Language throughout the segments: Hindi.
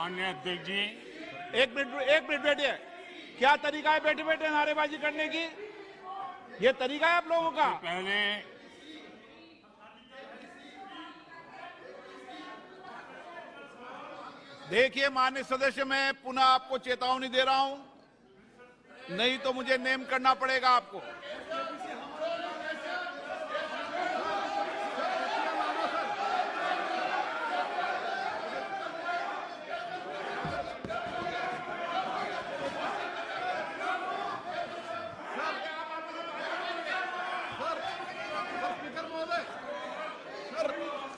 माननीय अध्यक्ष जी, एक मिनट बैठिए। क्या तरीका है बैठे बैठे नारेबाजी करने की? ये तरीका है आप लोगों का? पहले देखिए माननीय सदस्य, मैं पुनः आपको चेतावनी दे रहा हूं, नहीं तो मुझे नेम करना पड़ेगा आपको।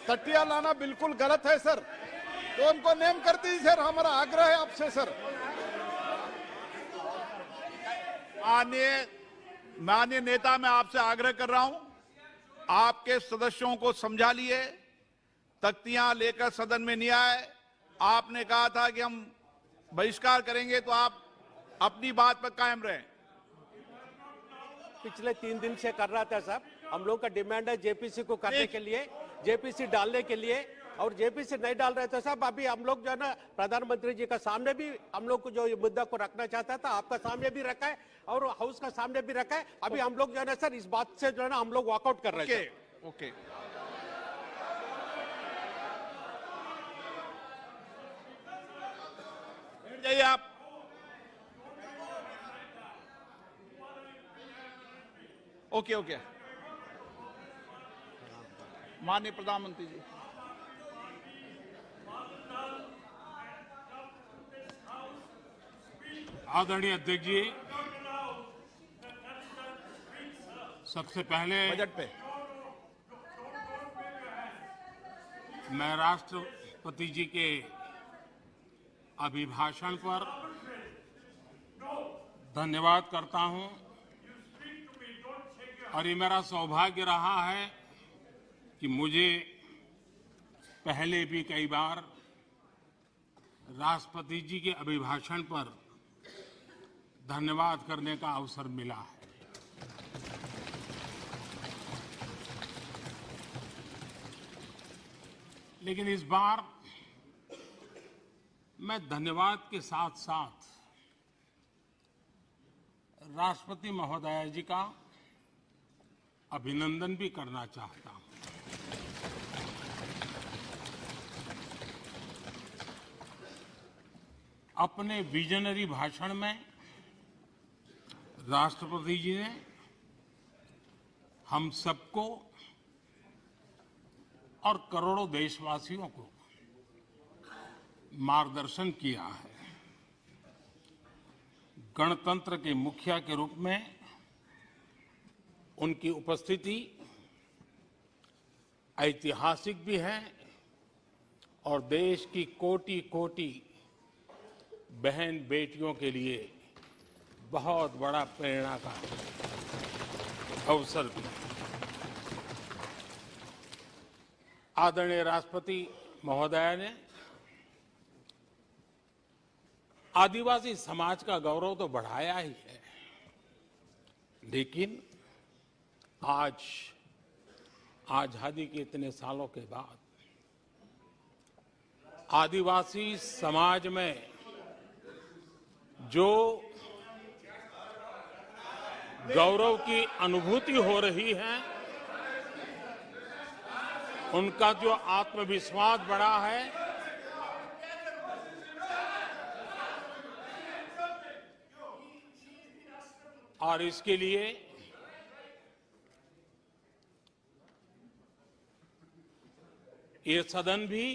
तटिया लाना बिल्कुल गलत है सर, तो उनको नेम कर दीजिए सर, हमारा आग्रह है आपसे सर। माननीय नेता, मैं आपसे आग्रह कर रहा हूं, आपके सदस्यों को समझा लिए, तख्तियां लेकर सदन में नहीं आए। आपने कहा था कि हम बहिष्कार करेंगे, तो आप अपनी बात पर कायम रहें। पिछले 3 दिन से कर रहा था साहब, हम लोग का डिमांड है जेपीसी को करने के लिए, जेपीसी डालने के लिए, और जेपीसी नहीं डाल रहे थे साहब। अभी हम लोग जो है ना प्रधानमंत्री जी का सामने भी हम लोग को जो ये मुद्दा को रखना चाहता था, आपका सामने भी रखा है और हाउस का सामने भी रखा है। अभी हम लोग जो है ना सर इस बात से जो है ना हम लोग वॉकआउट कर रहे हैं। ओके, बैठ जाइए आप। ओके, माननीय प्रधानमंत्री जी। आदरणीय अध्यक्ष जी, सबसे पहले बजट पे मैं राष्ट्रपति जी के अभिभाषण पर धन्यवाद करता हूं, और ये मेरा सौभाग्य रहा है कि मुझे पहले भी कई बार राष्ट्रपति जी के अभिभाषण पर धन्यवाद करने का अवसर मिला है। लेकिन इस बार मैं धन्यवाद के साथ साथ राष्ट्रपति महोदया जी का अभिनंदन भी करना चाहता हूं। अपने विजनरी भाषण में राष्ट्रपति जी ने हम सबको और करोड़ों देशवासियों को मार्गदर्शन किया है। गणतंत्र के मुखिया के रूप में उनकी उपस्थिति ऐतिहासिक भी है और देश की कोटि कोटि बहन बेटियों के लिए बहुत बड़ा प्रेरणा का अवसर भी। आदरणीय राष्ट्रपति महोदया ने आदिवासी समाज का गौरव तो बढ़ाया ही है, लेकिन आज आजादी के इतने सालों के बाद आदिवासी समाज में जो गौरव की अनुभूति हो रही है, उनका जो आत्मविश्वास बढ़ा है, और इसके लिए ये सदन भी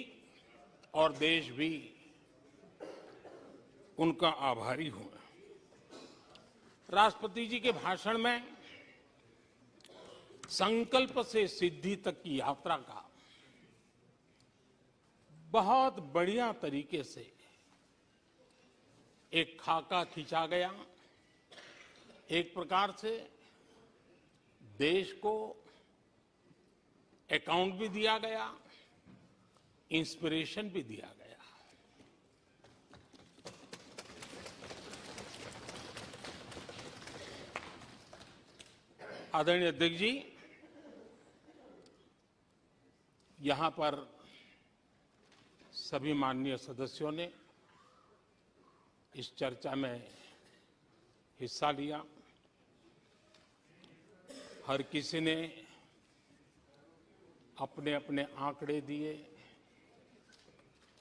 और देश भी उनका आभारी हूं। राष्ट्रपति जी के भाषण में संकल्प से सिद्धि तक की यात्रा का बहुत बढ़िया तरीके से एक खाका खींचा गया। एक प्रकार से देश को अकाउंट भी दिया गया, इंस्पिरेशन भी दिया गया। आदरणीय अध्यक्ष जी, यहां पर सभी माननीय सदस्यों ने इस चर्चा में हिस्सा लिया। हर किसी ने अपने अपने आंकड़े दिए,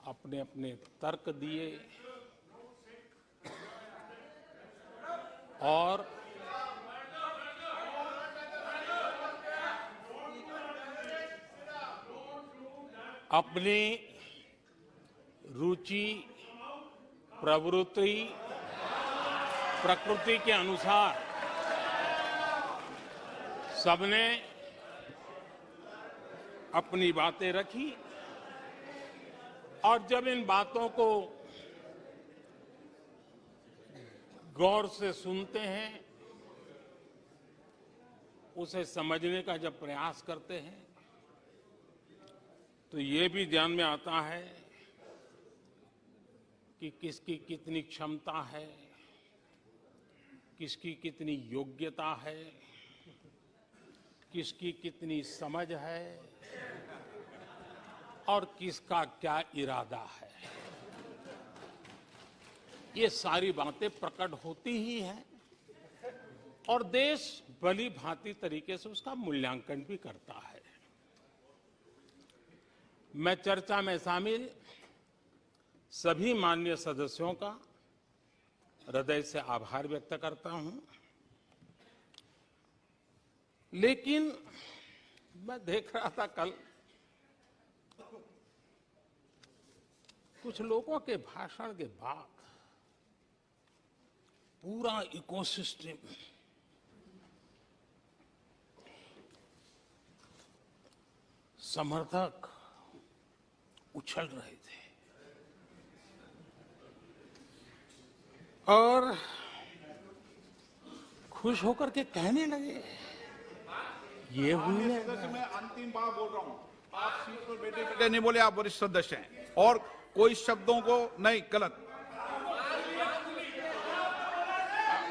अपने अपने तर्क दिए और अपनी रुचि, प्रवृत्ति, प्रकृति के अनुसार सबने अपनी बातें रखी और जब इन बातों को गौर से सुनते हैं, उसे समझने का जब प्रयास करते हैं, तो ये भी ध्यान में आता है कि किसकी कितनी क्षमता है, किसकी कितनी योग्यता है, किसकी कितनी समझ है और किसका क्या इरादा है। ये सारी बातें प्रकट होती ही हैं और देश भली भांति तरीके से उसका मूल्यांकन भी करता है। मैं चर्चा में शामिल सभी माननीय सदस्यों का हृदय से आभार व्यक्त करता हूं, लेकिन मैं देख रहा था कल कुछ लोगों के भाषण के बाद पूरा इकोसिस्टम समर्थक उछल रहे थे और खुश होकर के कहने लगे, ये हुई है। मैं अंतिम बार बोल रहा हूं, आप सीट पर बैठे बैठे नहीं बोले, आप वरिष्ठ सदस्य हैं और कोई शब्दों को नहीं गलत।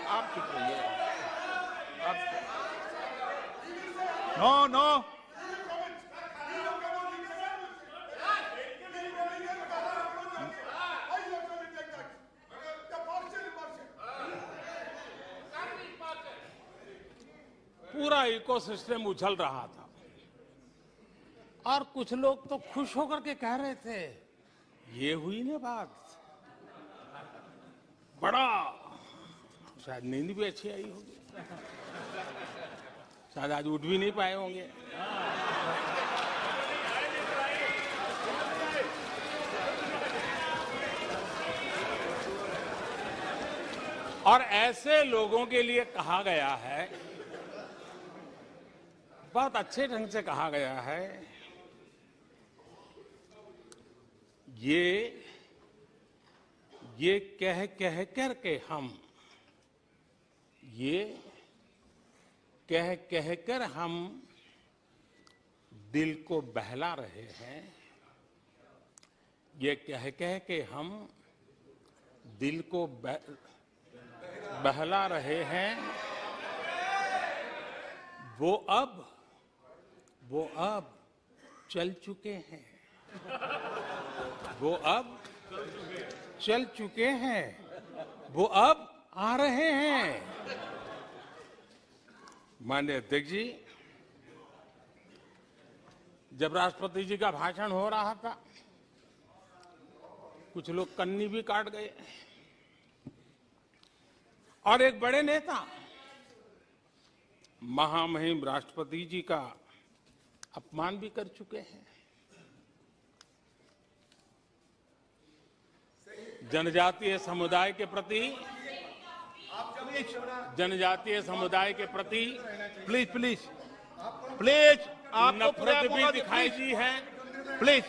आप चुप रहिए। नो पूरा इकोसिस्टम उछल रहा था और कुछ लोग तो खुश होकर के कह रहे थे, ये हुई ना बात, बड़ा शायद नींद भी अच्छी आई होगी, शायद आज उठ भी नहीं पाए होंगे। और ऐसे लोगों के लिए कहा गया है, बहुत अच्छे ढंग से कहा गया है, ये कह करके हम, ये कह कर हम दिल को बहला रहे हैं, ये कह के हम दिल को बहला रहे हैं। वो अब चल चुके हैं, वो अब चल चुके हैं, वो अब आ रहे हैं। माननीय अध्यक्ष जी, जब राष्ट्रपति जी का भाषण हो रहा था, कुछ लोग कन्नी भी काट गए और एक बड़े नेता महामहिम राष्ट्रपति जी का अपमान भी कर चुके हैं। जनजातीय समुदाय के प्रति प्लीज आपको नफरत भी दिखाई दी है प्लीज।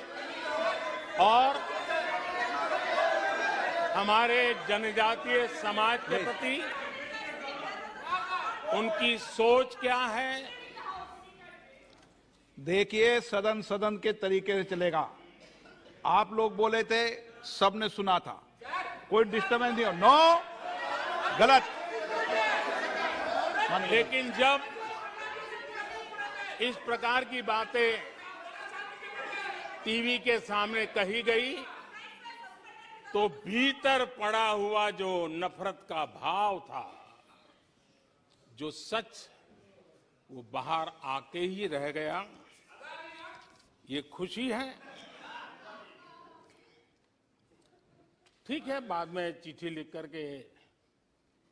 और हमारे जनजातीय समाज के प्रति उनकी सोच क्या है। देखिए, सदन के तरीके से चलेगा। आप लोग बोले थे, सबने सुना था, कोई डिस्टर्बेंस नहीं हो। नो, गलत। लेकिन जब इस प्रकार की बातें टीवी के सामने कही गई तो भीतर पड़ा हुआ जो नफरत का भाव था, जो सच, वो बाहर आके ही रह गया। ये खुशी है। ठीक है, बाद में चिट्ठी लिख करके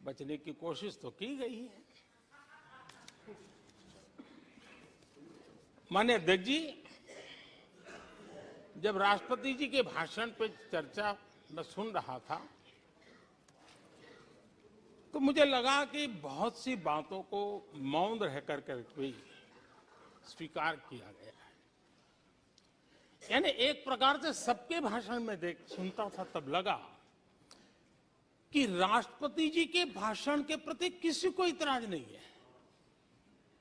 बचने की कोशिश तो की गई है। माननीय अध्यक्ष जी, जब राष्ट्रपति जी के भाषण पे चर्चा मैं सुन रहा था तो मुझे लगा कि बहुत सी बातों को मौन रह करके भी स्वीकार किया गया है। यानी एक प्रकार से सबके भाषण में सुनता था तब लगा कि राष्ट्रपति जी के भाषण के प्रति किसी को इतराज नहीं है,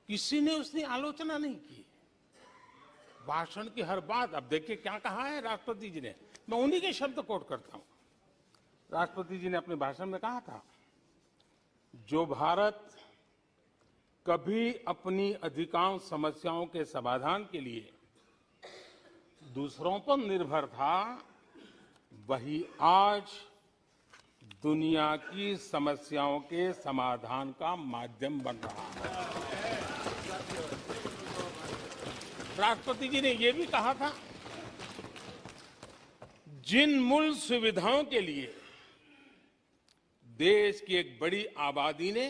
किसी ने उसकी आलोचना नहीं की। भाषण की हर बात, अब देखिए क्या कहा है राष्ट्रपति जी ने, मैं उन्हीं के शब्द कोट करता हूं। राष्ट्रपति जी ने अपने भाषण में कहा था, जो भारत कभी अपनी अधिकांश समस्याओं के समाधान के लिए दूसरों पर निर्भर था, वही आज दुनिया की समस्याओं के समाधान का माध्यम बन रहा है। राष्ट्रपति जी ने यह भी कहा था, जिन मूल सुविधाओं के लिए देश की एक बड़ी आबादी ने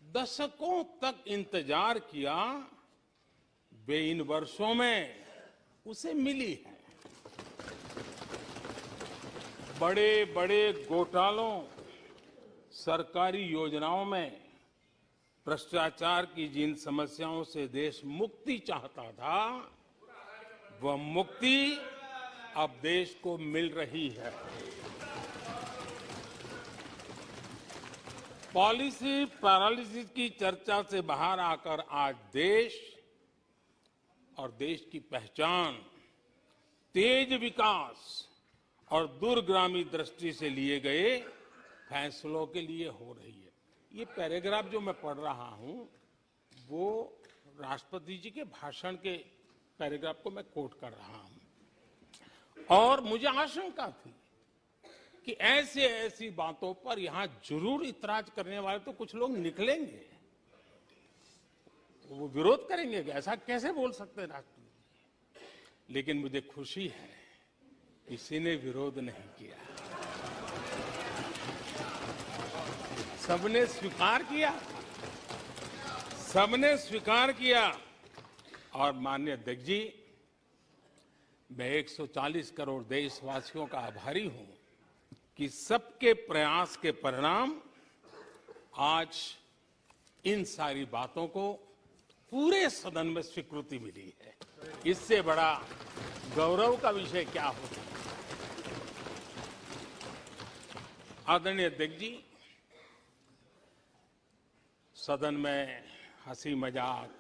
दशकों तक इंतजार किया, वे इन वर्षों में उसे मिली है। बड़े बड़े घोटालों, सरकारी योजनाओं में भ्रष्टाचार की जिन समस्याओं से देश मुक्ति चाहता था, वह मुक्ति अब देश को मिल रही है। पॉलिसी पैरालिसिस की चर्चा से बाहर आकर आज देश और देश की पहचान तेज विकास और दूरगामी दृष्टि से लिए गए फैसलों के लिए हो रही है। ये पैराग्राफ जो मैं पढ़ रहा हूं, वो राष्ट्रपति जी के भाषण के पैराग्राफ को मैं कोट कर रहा हूं। और मुझे आशंका थी कि ऐसी बातों पर यहां जरूर इतराज करने वाले तो कुछ लोग निकलेंगे, वो विरोध करेंगे कि ऐसा कैसे बोल सकते हैं राष्ट्रपति। लेकिन मुझे खुशी है, किसी ने विरोध नहीं किया, सबने स्वीकार किया, सबने स्वीकार किया। और माननीय अध्यक्ष जी, मैं 140 करोड़ देशवासियों का आभारी हूं कि सबके प्रयास के परिणाम आज इन सारी बातों को पूरे सदन में स्वीकृति मिली है। इससे बड़ा गौरव का विषय क्या हो सकता है। आदरणीय अध्यक्ष जी, सदन में हंसी मजाक,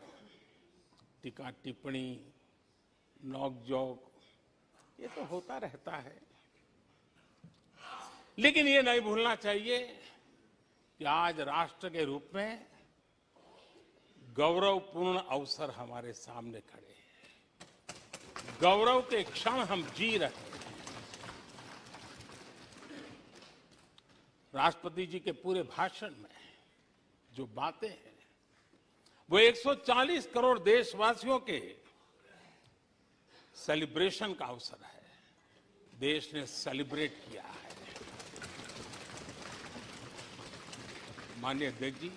टीका टिप्पणी, नोक-झोंक, ये तो होता रहता है। लेकिन ये नहीं भूलना चाहिए कि आज राष्ट्र के रूप में गौरवपूर्ण अवसर हमारे सामने खड़े हैं। गौरव के क्षण हम जी रहे हैं। राष्ट्रपति जी के पूरे भाषण में जो बातें हैं, वो 140 करोड़ देशवासियों के सेलिब्रेशन का अवसर है। देश ने सेलिब्रेट किया है। माननीय अध्यक्ष जी,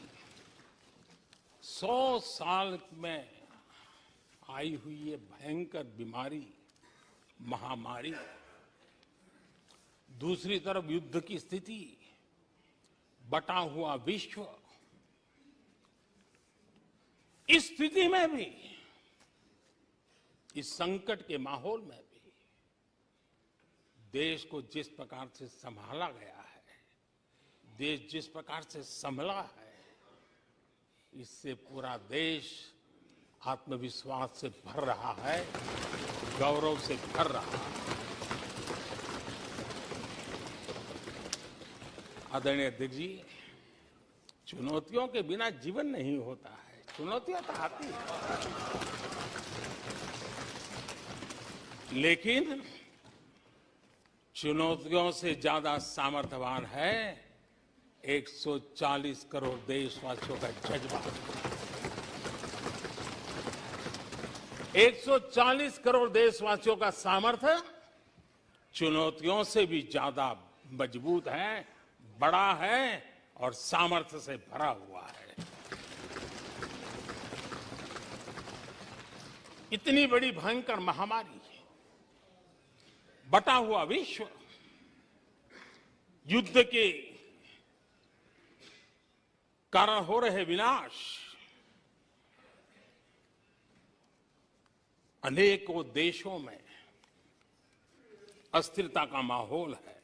100 साल में आई हुई ये भयंकर बीमारी, महामारी, दूसरी तरफ युद्ध की स्थिति, बटा हुआ विश्व, इस स्थिति में भी, इस संकट के माहौल में भी देश को जिस प्रकार से संभाला गया है, देश जिस प्रकार से संभला है, इससे पूरा देश आत्मविश्वास से भर रहा है, गौरव से भर रहा है। आदरणीय अध्यक्ष जी, चुनौतियों के बिना जीवन नहीं होता है। चुनौतियां तो आती हैं, लेकिन चुनौतियों से ज्यादा सामर्थ्यवान है 140 करोड़ देशवासियों का जज्बा। 140 करोड़ देशवासियों का सामर्थ्य चुनौतियों से भी ज्यादा मजबूत है, बड़ा है और सामर्थ्य से भरा हुआ है। इतनी बड़ी भयंकर महामारी, बटा हुआ विश्व, युद्ध के कारण हो रहे विनाश, अनेकों देशों में अस्थिरता का माहौल है।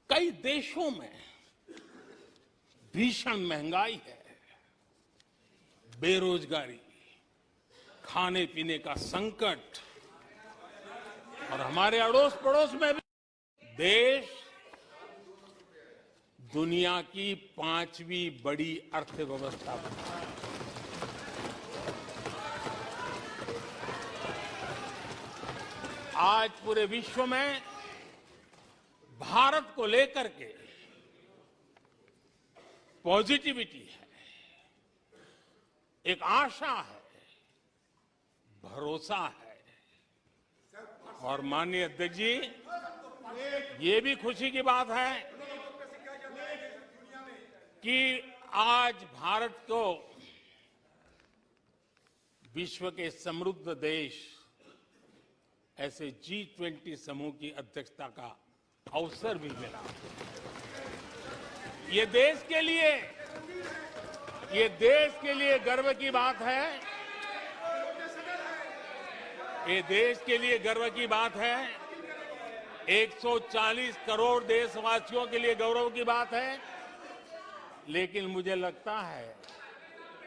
कई देशों में भीषण महंगाई है, बेरोजगारी, खाने पीने का संकट, और हमारे अड़ोस पड़ोस में भी देश दुनिया की 5वीं बड़ी अर्थव्यवस्था बना है। आज पूरे विश्व में भारत को लेकर के पॉजिटिविटी है, एक आशा है, भरोसा है। और माननीय अध्यक्ष जी, ये भी खुशी की बात है कि आज भारत को विश्व के समृद्ध देश ऐसे G20 समूह की अध्यक्षता का अवसर भी मिला। ये देश के लिए गर्व की बात है। ये देश के लिए गर्व की बात है। 140 करोड़ देशवासियों के लिए गौरव की बात है। लेकिन मुझे लगता है,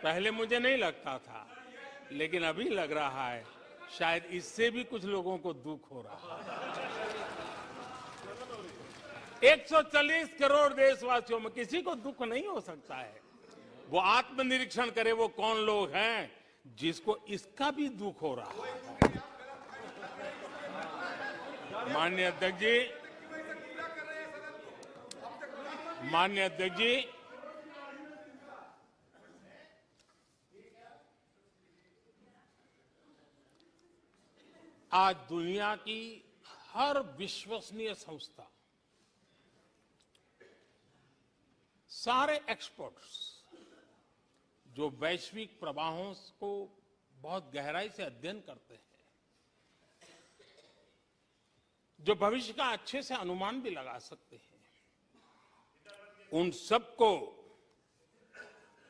पहले मुझे नहीं लगता था, लेकिन अभी लग रहा है शायद इससे भी कुछ लोगों को दुख हो रहा है। 140 करोड़ देशवासियों में किसी को दुख नहीं हो सकता है। वो आत्मनिरीक्षण करे, वो कौन लोग हैं जिसको इसका भी दुख हो रहा है। माननीय अध्यक्ष जी, आज दुनिया की हर विश्वसनीय संस्था, सारे एक्सपर्ट्स जो वैश्विक प्रवाहों को बहुत गहराई से अध्ययन करते हैं, जो भविष्य का अच्छे से अनुमान भी लगा सकते हैं, उन सबको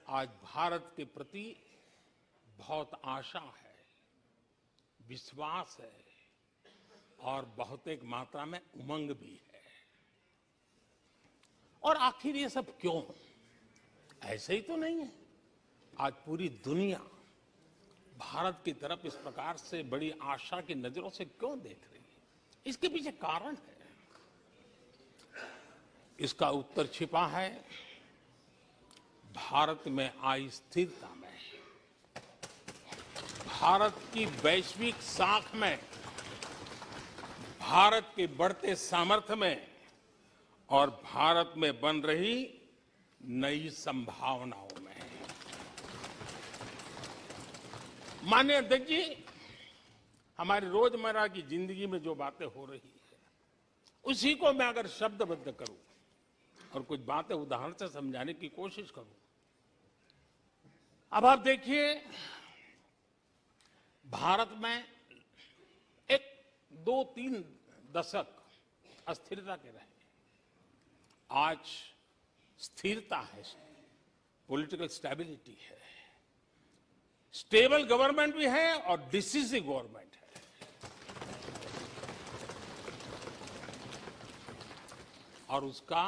आज भारत के प्रति बहुत आशा है, विश्वास है और बहुत एक मात्रा में उमंग भी है। और आखिर ये सब क्यों? ऐसे ही तो नहीं है। आज पूरी दुनिया भारत की तरफ इस प्रकार से बड़ी आशा की नजरों से क्यों देख रही है? इसके पीछे कारण है। इसका उत्तर छिपा है भारत में आई स्थिरता में, भारत की वैश्विक साख में, भारत के बढ़ते सामर्थ्य में और भारत में बन रही नई संभावनाओं में। माननीय अध्यक्ष जी, हमारी रोजमर्रा की जिंदगी में जो बातें हो रही है, उसी को मैं अगर शब्दबद्ध करूं और कुछ बातें उदाहरण से समझाने की कोशिश करूं। अब आप देखिए, भारत में एक 2-3 दशक अस्थिरता के रहे, आज स्थिरता है, पॉलिटिकल स्टेबिलिटी है, स्टेबल गवर्नमेंट भी है और डिसिसिव गवर्नमेंट है। और उसका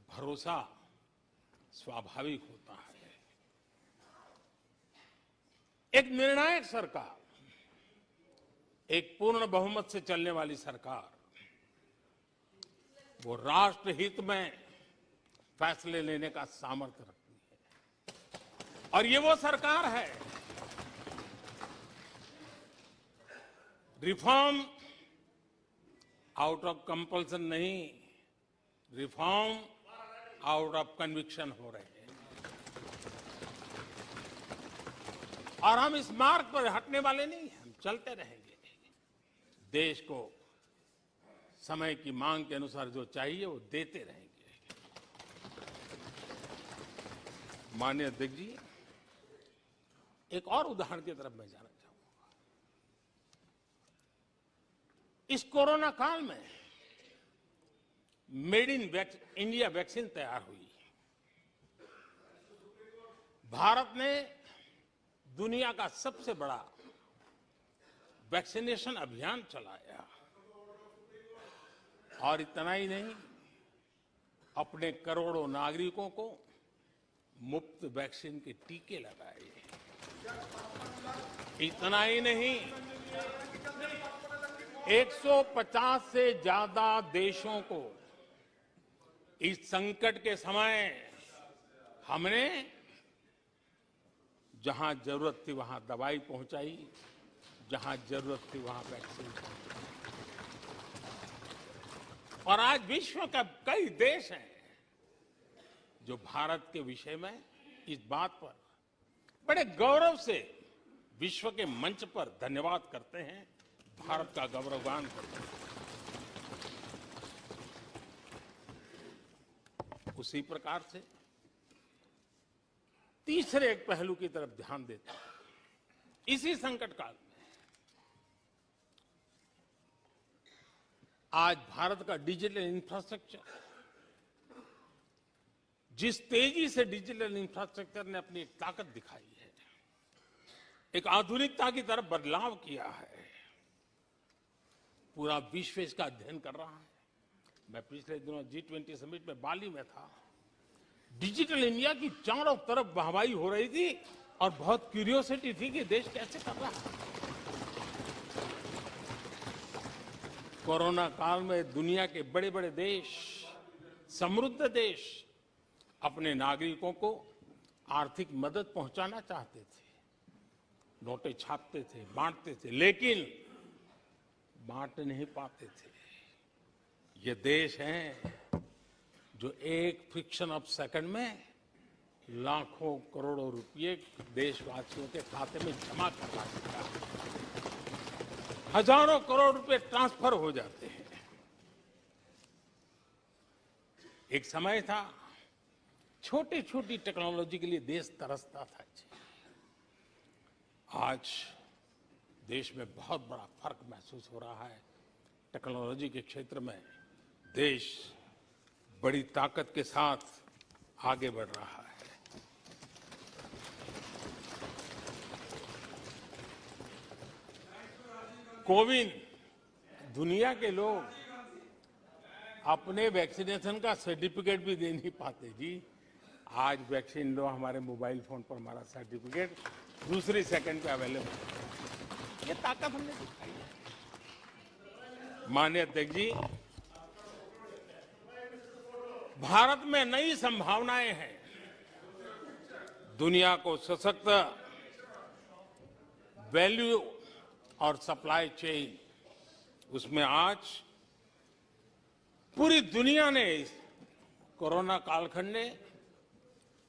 भरोसा स्वाभाविक होता है। एक निर्णायक सरकार, एक पूर्ण बहुमत से चलने वाली सरकार, वो राष्ट्र हित में फैसले लेने का सामर्थ्य रखती है। और ये वो सरकार है, रिफॉर्म आउट ऑफ कंपल्सन नहीं, रिफॉर्म आउट ऑफ कन्विक्शन हो रहे हैं। और हम इस मार्ग पर हटने वाले नहीं हैं, हम चलते रहेंगे। देश को समय की मांग के अनुसार जो चाहिए वो देते रहेंगे। माननीय अध्यक्ष जी, एक और उदाहरण की तरफ मैं जाना चाहूंगा। इस कोरोना काल में मेड इन इंडिया वैक्सीन तैयार हुई। भारत ने दुनिया का सबसे बड़ा वैक्सीनेशन अभियान चलाया। और इतना ही नहीं, अपने करोड़ों नागरिकों को मुफ्त वैक्सीन के टीके लगाए। इतना ही नहीं, 150 से ज्यादा देशों को इस संकट के समय हमने जहां जरूरत थी वहां दवाई पहुंचाई, जहां जरूरत थी वहां वैक्सीन पहुंचाई। और आज विश्व के कई देश हैं जो भारत के विषय में इस बात पर बड़े गौरव से विश्व के मंच पर धन्यवाद करते हैं, भारत का गौरवगान करते हैं। उसी प्रकार से तीसरे एक पहलू की तरफ ध्यान देता हूं। इसी संकट काल में आज भारत का डिजिटल इंफ्रास्ट्रक्चर, जिस तेजी से डिजिटल इंफ्रास्ट्रक्चर ने अपनी एक ताकत दिखाई है, एक आधुनिकता की तरफ बदलाव किया है, पूरा विश्व इसका अध्ययन कर रहा है। मैं पिछले दिनों G20 समिट में बाली में था। डिजिटल इंडिया की चारों तरफ वाहवाही हो रही थी और बहुत क्यूरियोसिटी थी कि देश कैसे कर रहा है। कोरोना काल में दुनिया के बड़े बड़े देश, समृद्ध देश अपने नागरिकों को आर्थिक मदद पहुंचाना चाहते थे, नोटें छापते थे, बांटते थे, लेकिन बांट नहीं पाते थे। ये देश हैं जो एक फ्रिक्शन ऑफ सेकंड में लाखों करोड़ों रुपए देशवासियों के खाते में जमा करवा सकता है। हजारों करोड़ रुपए ट्रांसफर हो जाते हैं। एक समय था छोटी छोटी टेक्नोलॉजी के लिए देश तरसता था। आज देश में बहुत बड़ा फर्क महसूस हो रहा है। टेक्नोलॉजी के क्षेत्र में देश बड़ी ताकत के साथ आगे बढ़ रहा है। कोविन, दुनिया के लोग अपने वैक्सीनेशन का सर्टिफिकेट भी दे नहीं पाते जी। आज वैक्सीन लो, हमारे मोबाइल फोन पर हमारा सर्टिफिकेट दूसरी सेकंड पे अवेलेबल। ये ताकत हमने दिखाई है। माननीय अध्यक्ष जी, भारत में नई संभावनाएं हैं। दुनिया को सशक्त वैल्यू और सप्लाई चेन, उसमें आज पूरी दुनिया ने कोरोना कालखंड ने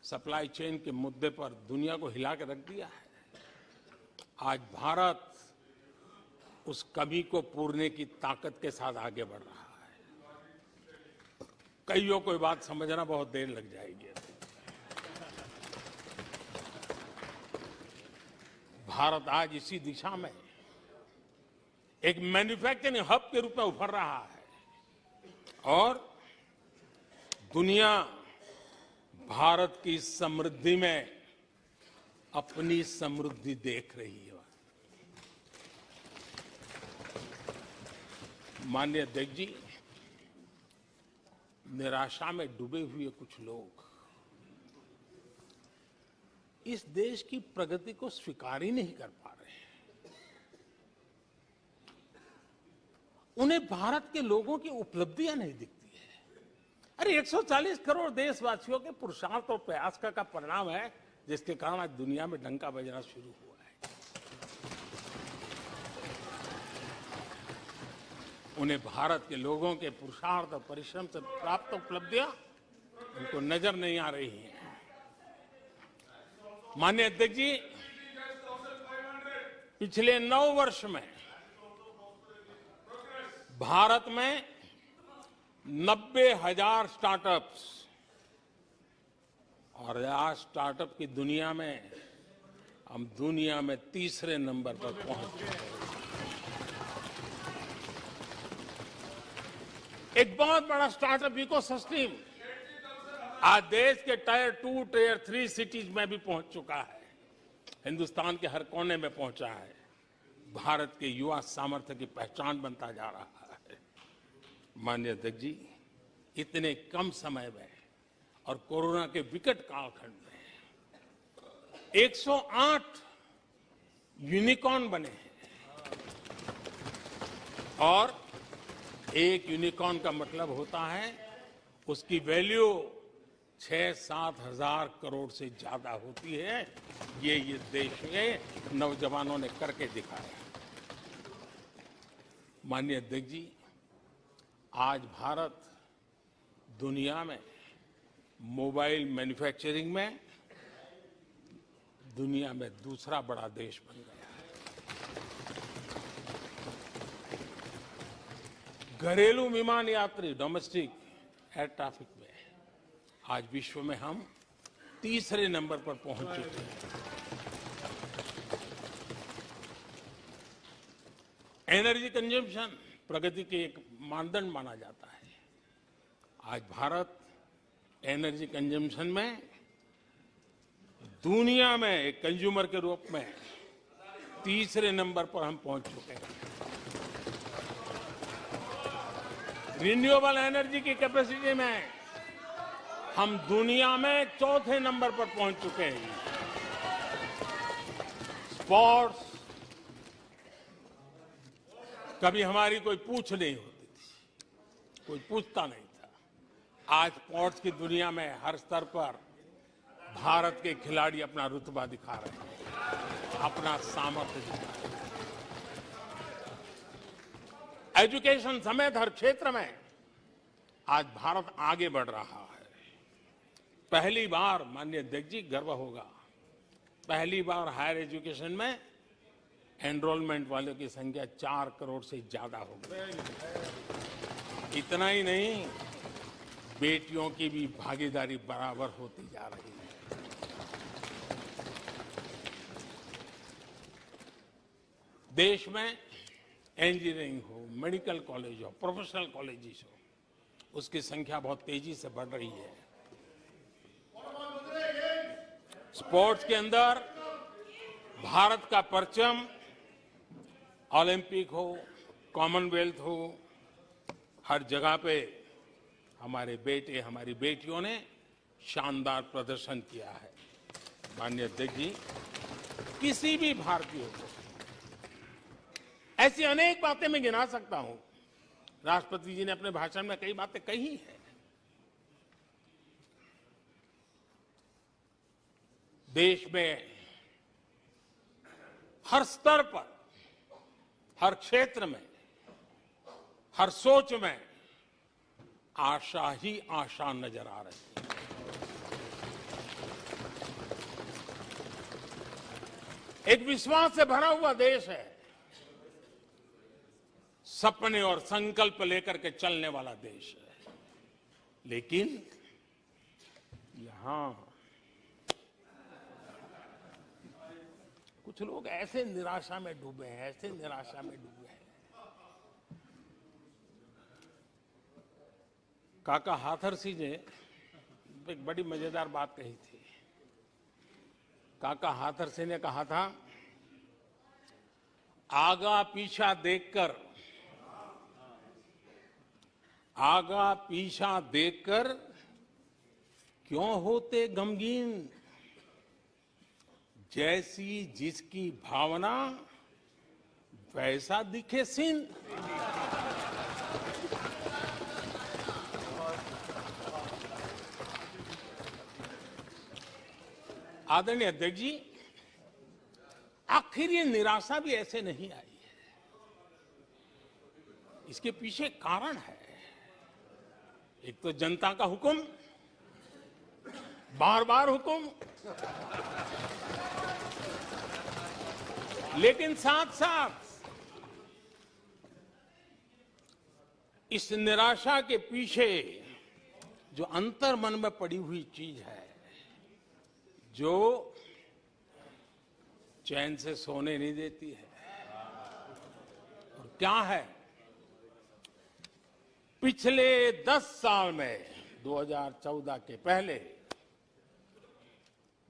सप्लाई चेन के मुद्दे पर दुनिया को हिला के रख दिया है। आज भारत उस कमी को पूरने की ताकत के साथ आगे बढ़ रहा है। कईयों को बात समझना बहुत देर लग जाएगी। भारत आज इसी दिशा में एक मैन्युफैक्चरिंग हब के रूप में उभर रहा है और दुनिया भारत की समृद्धि में अपनी समृद्धि देख रही है। माननीय अध्यक्ष जी, निराशा में डूबे हुए कुछ लोग इस देश की प्रगति को स्वीकार ही नहीं कर पा रहे हैं। उन्हें भारत के लोगों की उपलब्धियां नहीं दिखती है। अरे 140 करोड़ देशवासियों के पुरुषार्थ और प्रयास का परिणाम है, जिसके कारण आज दुनिया में डंका बजना शुरू हुआ है। उन्हें भारत के लोगों के पुरुषार्थ और परिश्रम से प्राप्त उपलब्धियां उनको नजर नहीं आ रही हैं। माननीय अध्यक्ष जी, पिछले 9 वर्ष में भारत में 90,000 स्टार्टअप्स, और आज स्टार्टअप की दुनिया में हम दुनिया में तीसरे नंबर पर पहुंच चुके हैं। एक बहुत बड़ा स्टार्टअप इकोसिस्टम आज देश के टायर 2, टायर 3 सिटीज में भी पहुंच चुका है। हिंदुस्तान के हर कोने में पहुंचा है। भारत के युवा सामर्थ्य की पहचान बनता जा रहा है। माननीय अध्यक्ष जी, इतने कम समय में और कोरोना के विकट कालखंड में 108 यूनिकॉर्न बने हैं, और एक यूनिकॉर्न का मतलब होता है उसकी वैल्यू 6-7 हजार करोड़ से ज्यादा होती है। ये देश के नौजवानों ने करके दिखाया। माननीय अध्यक्ष जी, आज भारत दुनिया में मोबाइल मैन्युफैक्चरिंग में दुनिया में दूसरा बड़ा देश बन गया है। घरेलू विमान यात्री, डोमेस्टिक एयर ट्रैफिक में आज विश्व में हम तीसरे नंबर पर पहुंच चुके हैं। एनर्जी कंजम्पशन प्रगति के एक मानदंड माना जाता है। आज भारत एनर्जी कंजम्पशन में दुनिया में एक कंज्यूमर के रूप में तीसरे नंबर पर हम पहुंच चुके हैं। रिन्यूएबल एनर्जी की कैपेसिटी में हम दुनिया में चौथे नंबर पर पहुंच चुके हैं। स्पोर्ट्स, कभी हमारी कोई पूछ नहीं होती थी, कोई पूछता नहीं था। आज स्पोर्ट्स की दुनिया में हर स्तर पर भारत के खिलाड़ी अपना रुतबा दिखा रहे हैं, अपना सामर्थ्य दिखा रहे हैं। एजुकेशन समेत हर क्षेत्र में आज भारत आगे बढ़ रहा है। पहली बार, माननीय अध्यक्ष जी, गर्व होगा, पहली बार हायर एजुकेशन में एनरोलमेंट वालों की संख्या 4 करोड़ से ज्यादा हो गई। इतना ही नहीं, बेटियों की भी भागीदारी बराबर होती जा रही है। देश में इंजीनियरिंग हो, मेडिकल कॉलेज हो, प्रोफेशनल कॉलेजेस हो, उसकी संख्या बहुत तेजी से बढ़ रही है। स्पोर्ट्स के अंदर भारत का परचम ओलंपिक हो, कॉमनवेल्थ हो, हर जगह पे हमारे बेटे, हमारी बेटियों ने शानदार प्रदर्शन किया है। माननीय अध्यक्ष जी, किसी भी भारतीय को ऐसी अनेक बातें मैं गिना सकता हूं। राष्ट्रपति जी ने अपने भाषण में कई बातें कही हैं। देश में हर स्तर पर, हर क्षेत्र में, हर सोच में आशा ही आशा नजर आ रही है। एक विश्वास से भरा हुआ देश है, सपने और संकल्प लेकर के चलने वाला देश है। लेकिन यहां कुछ लोग ऐसे निराशा में डूबे हैं, ऐसे निराशा में डूबे हैं। काका हाथरसी ने एक बड़ी मजेदार बात कही थी। काका हाथरसी ने कहा था, आगा पीछा देखकर क्यों होते गमगीन, जैसी जिसकी भावना वैसा दिखे सीन। आदरणीय अध्यक्ष जी, आखिर ये निराशा भी ऐसे नहीं आई है। इसके पीछे कारण है। एक तो जनता का हुक्म, बार बार हुक्म, लेकिन साथ साथ इस निराशा के पीछे जो अंतर मन में पड़ी हुई चीज है, जो चैन से सोने नहीं देती है, और क्या है? पिछले 10 साल में 2014 के पहले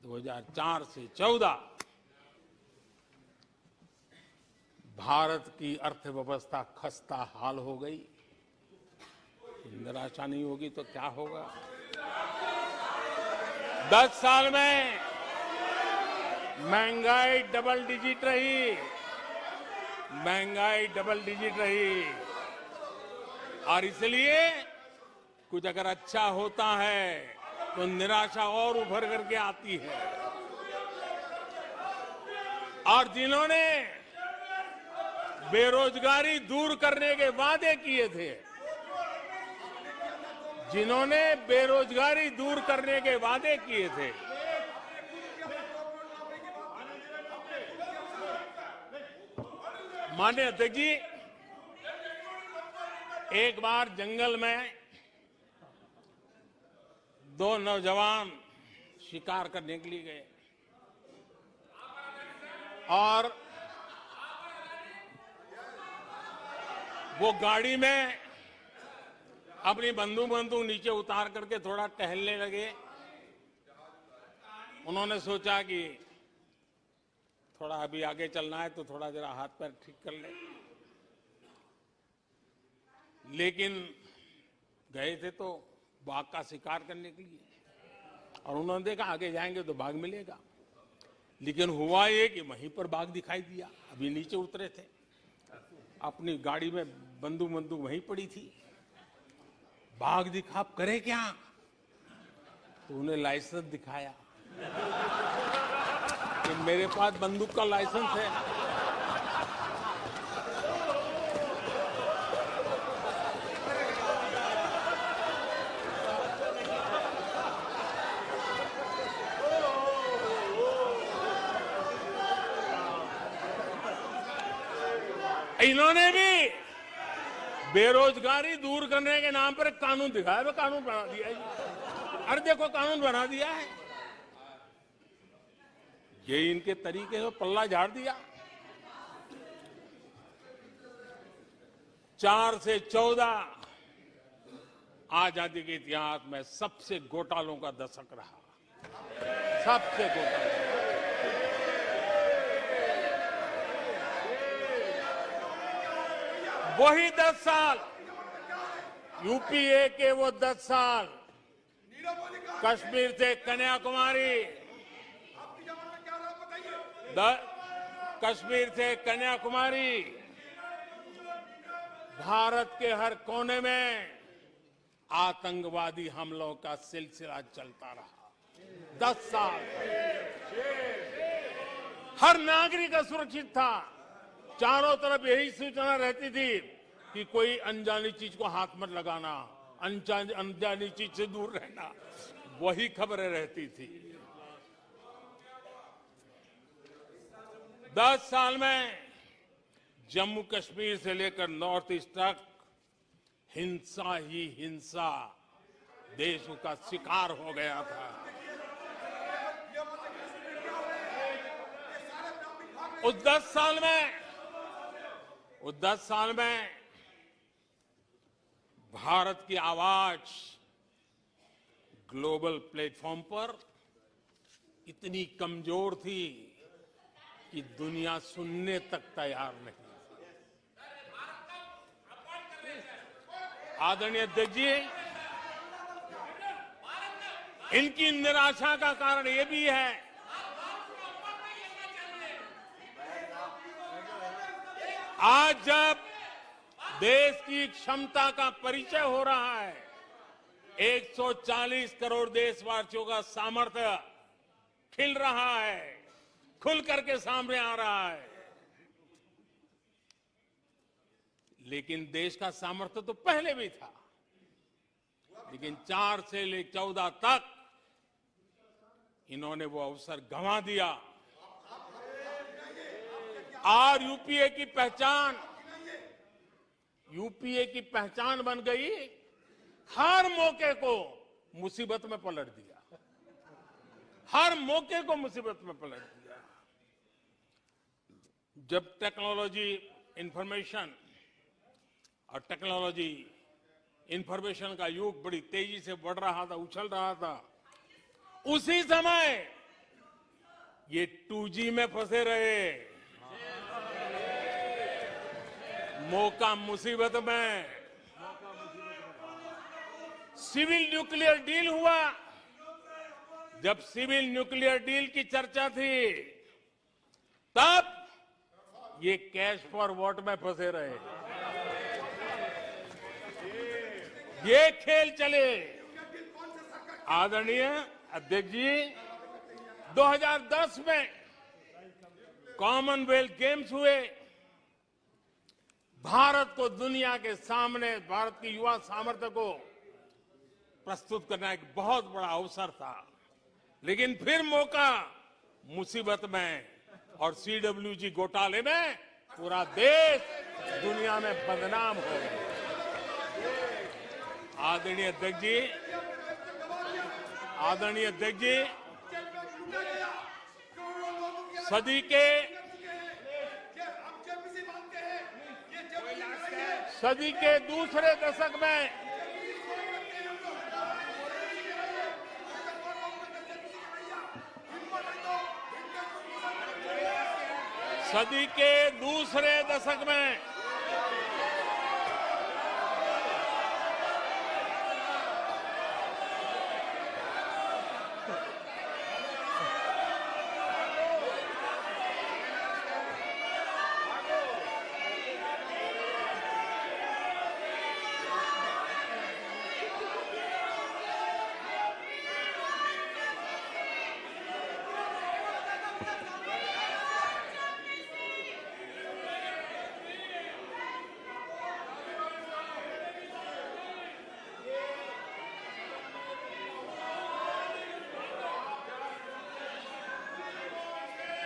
2004 से 14 भारत की अर्थव्यवस्था खस्ता हाल हो गई। निराशा नहीं होगी तो क्या होगा? 10 साल में महंगाई डबल डिजिट रही, महंगाई डबल डिजिट रही, और इसलिए कुछ अगर अच्छा होता है तो निराशा और उभर करके आती है। और जिन्होंने बेरोजगारी दूर करने के वादे किए थे, जिन्होंने बेरोजगारी दूर करने के वादे किए थे, माननीय अध्यक्ष जी, एक बार जंगल में 2 नौजवान शिकार करने के लिए गए और वो गाड़ी में अपनी बंदूक नीचे उतार करके थोड़ा टहलने लगे। उन्होंने सोचा कि थोड़ा अभी आगे चलना है तो थोड़ा जरा हाथ पैर ठीक कर ले, लेकिन गए थे तो बाघ का शिकार करने के लिए, और उन्होंने देखा आगे जाएंगे तो बाघ मिलेगा, लेकिन हुआ ये कि वहीं पर बाघ दिखाई दिया। अभी नीचे उतरे थे, अपनी गाड़ी में बंदूक वहीं पड़ी थी, बाघ दिखा, अब करे क्या? तो उन्हें लाइसेंस दिखाया कि मेरे पास बंदूक का लाइसेंस है। इन्होंने भी बेरोजगारी दूर करने के नाम पर एक कानून दिखाया, वो कानून बना दिया है। अरे देखो, कानून बना दिया है। ये इनके तरीके से पल्ला झाड़ दिया। 4 से 14 आजादी के इतिहास में सबसे घोटालों का दशक रहा, सबसे घोटाला। वही 10 साल, यूपीए के वो 10 साल, कश्मीर से कन्याकुमारी, कश्मीर से कन्याकुमारी, भारत के हर कोने में आतंकवादी हमलों का सिलसिला चलता रहा। 10 साल हर नागरिक असुरक्षित था। चारों तरफ यही सूचना रहती थी कि कोई अनजानी चीज को हाथ मत लगाना, अनजानी चीज से दूर रहना, वही खबरें रहती थी। 10 साल में जम्मू कश्मीर से लेकर नॉर्थ ईस्ट तक हिंसा ही हिंसा देश का शिकार हो गया था। उस 10 साल में भारत की आवाज ग्लोबल प्लेटफॉर्म पर इतनी कमजोर थी कि दुनिया सुनने तक तैयार नहीं। आदरणीय अध्यक्ष जी, इनकी निराशा का कारण ये भी है आज जब देश की क्षमता का परिचय हो रहा है, 140 करोड़ देशवासियों का सामर्थ्य खिल रहा है, खुल करके सामने आ रहा है, लेकिन देश का सामर्थ्य तो पहले भी था, लेकिन 4 से लेकर 14 तक इन्होंने वो अवसर गंवा दिया। और यूपीए की पहचान बन गई, हर मौके को मुसीबत में पलट दिया, हर मौके को मुसीबत में पलट दिया। जब टेक्नोलॉजी इंफॉर्मेशन का युग बड़ी तेजी से बढ़ रहा था, उछल रहा था, उसी समय ये 2G में फंसे रहे। मौका मुसीबत में। सिविल न्यूक्लियर डील हुआ। जब सिविल न्यूक्लियर डील की चर्चा थी, तब ये कैश फॉर वॉट में फंसे रहे। ये खेल चले। आदरणीय अध्यक्ष जी, 2010 में कॉमनवेल्थ गेम्स हुए। भारत को दुनिया के सामने, भारत की युवा सामर्थ्य को प्रस्तुत करना एक बहुत बड़ा अवसर था, लेकिन फिर मौका मुसीबत में, और CWG घोटाले में पूरा देश दुनिया में बदनाम हो गया। आदरणीय अध्यक्ष जी, सदी के दूसरे दशक में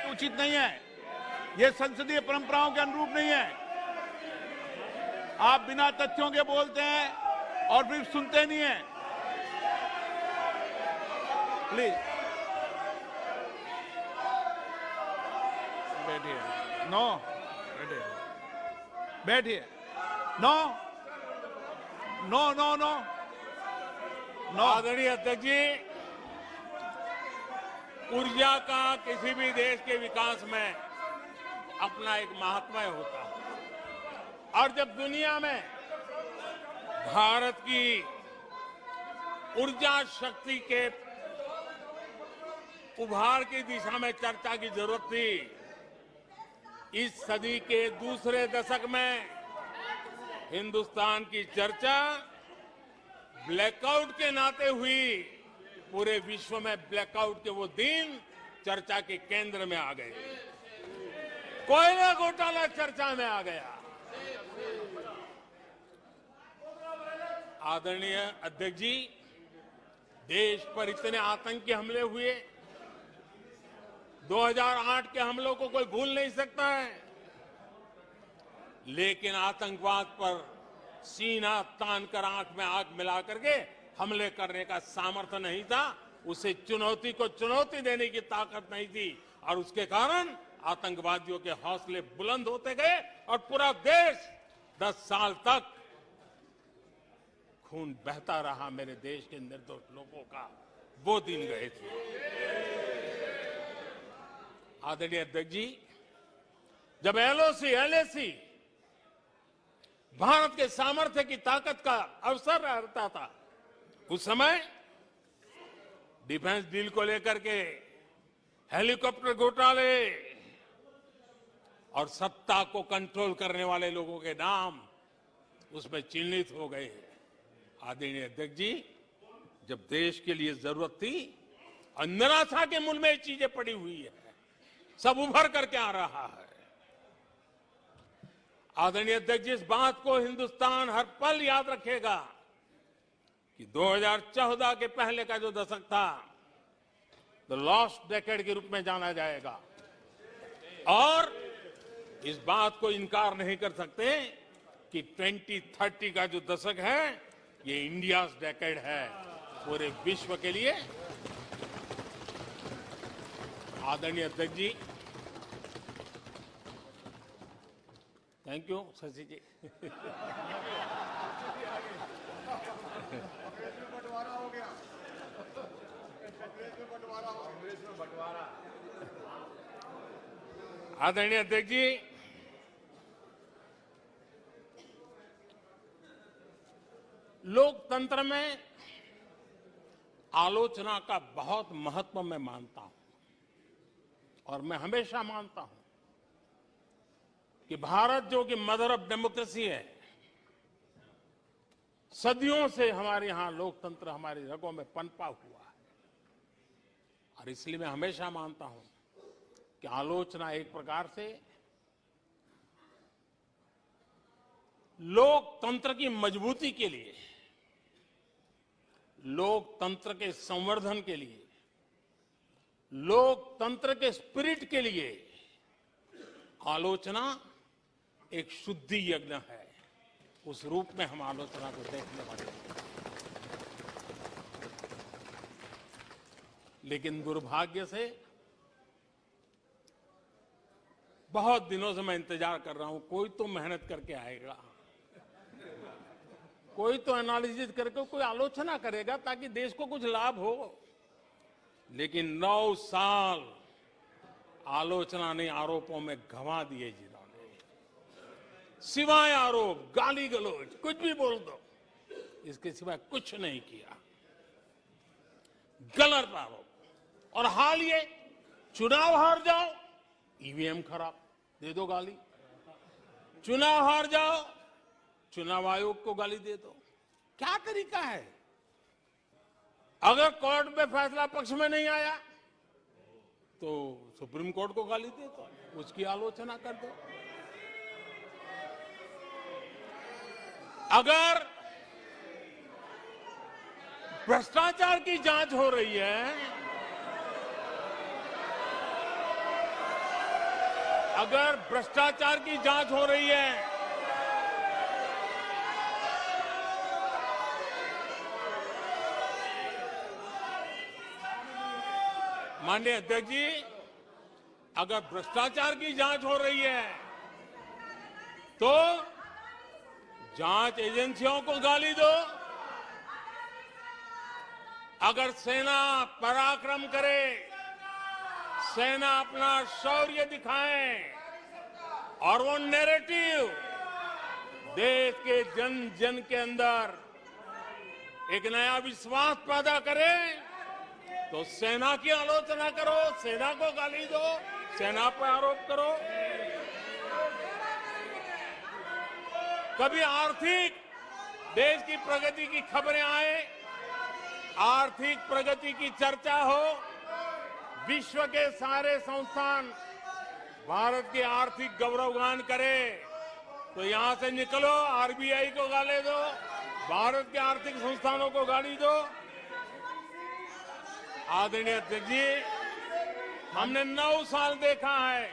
उचित नहीं है, ये संसदीय परंपराओं के अनुरूप नहीं है। आप बिना तथ्यों के बोलते हैं और फिर सुनते नहीं हैं। प्लीज बैठिए। नो, बैठिए। No no no no no. आदरणीय अध्यक्ष जी, ऊर्जा का किसी भी देश के विकास में अपना एक महात्म्य होता है, और जब दुनिया में भारत की ऊर्जा शक्ति के उभार की दिशा में चर्चा की जरूरत थी, इस सदी के दूसरे दशक में हिंदुस्तान की चर्चा ब्लैकआउट के नाते हुई। पूरे विश्व में ब्लैकआउट के वो दिन चर्चा के केंद्र में आ गए। कोयला घोटाला चर्चा में आ गया। आदरणीय अध्यक्ष जी, देश पर इतने आतंकी हमले हुए, 2008 के हमलों को कोई भूल नहीं सकता है, लेकिन आतंकवाद पर सीना तान कर, आंख में आंख मिला करके हमले करने का सामर्थ्य नहीं था। उसे चुनौती को चुनौती देने की ताकत नहीं थी, और उसके कारण आतंकवादियों के हौसले बुलंद होते गए, और पूरा देश 10 साल तक खून बहता रहा मेरे देश के निर्दोष लोगों का। वो दिन गए थे। आदरणीय अध्यक्ष जी, जब LOC भारत के सामर्थ्य की ताकत का अवसर रहता था, उस समय डिफेंस डील को लेकर के हेलीकॉप्टर घोटाले और सत्ता को कंट्रोल करने वाले लोगों के नाम उसमें चिन्हित हो गए। आदरणीय अध्यक्ष जी, जब देश के लिए जरूरत थी और निराशा के मूल में ये चीजें पड़ी हुई है, सब उभर करके आ रहा है। आदरणीय अध्यक्ष जी, इस बात को हिंदुस्तान हर पल याद रखेगा कि 2014 के पहले का जो दशक था, द लॉस्ट डेकेड के रूप में जाना जाएगा। और इस बात को इनकार नहीं कर सकते कि 2030 का जो दशक है, ये इंडिया डेकेड है पूरे विश्व के लिए। आदरणीय अध्यक्ष जी, थैंक यू शशि जी। आदरणीय अध्यक्ष जी, लोकतंत्र में आलोचना का बहुत महत्व मैं मानता हूं और मैं हमेशा मानता हूं कि भारत जो कि मदर ऑफ डेमोक्रेसी है, सदियों से हमारे यहां लोकतंत्र हमारी रगों में पनपा हुआ है। और इसलिए मैं हमेशा मानता हूं कि आलोचना एक प्रकार से लोकतंत्र की मजबूती के लिए, लोकतंत्र के संवर्धन के लिए, लोकतंत्र के स्पिरिट के लिए आलोचना एक शुद्धि यज्ञ है। उस रूप में हम आलोचना को देखने वाले हैं। लेकिन दुर्भाग्य से बहुत दिनों से मैं इंतजार कर रहा हूं, कोई तो मेहनत करके आएगा, कोई तो एनालिसिस करके कोई आलोचना करेगा ताकि देश को कुछ लाभ हो। लेकिन 9 साल आलोचना ने आरोपों में गंवा दिए जिन्होंने, सिवाय आरोप, गाली गलौज, कुछ भी बोल दो, इसके सिवाय कुछ नहीं किया। गलत आरोप। और हाल ये चुनाव हार जाओ, ईवीएम खराब, दे दो गाली। चुनाव हार जाओ, चुनाव आयोग को गाली दे दो। क्या तरीका है? अगर कोर्ट में फैसला पक्ष में नहीं आया तो सुप्रीम कोर्ट को गाली दे दो, उसकी आलोचना कर दो। अगर भ्रष्टाचार की जांच हो रही है, अगर भ्रष्टाचार की जांच हो रही है, माननीय अध्यक्ष जी, अगर भ्रष्टाचार की जांच हो रही है तो जांच एजेंसियों को गाली दो। अगर सेना पराक्रम करे, सेना अपना शौर्य दिखाए और वो नैरेटिव देश के जन जन के अंदर एक नया विश्वास पैदा करे, तो सेना की आलोचना करो, सेना को गाली दो, सेना पर आरोप करो। कभी आर्थिक देश की प्रगति की खबरें आए, आर्थिक प्रगति की चर्चा हो, विश्व के सारे संस्थान भारत के आर्थिक गौरवगान करे, तो यहां से निकलो, आरबीआई को गाली दो, भारत के आर्थिक संस्थानों को गाली दो। आदरणीय अध्यक्ष जी, हमने 9 साल देखा है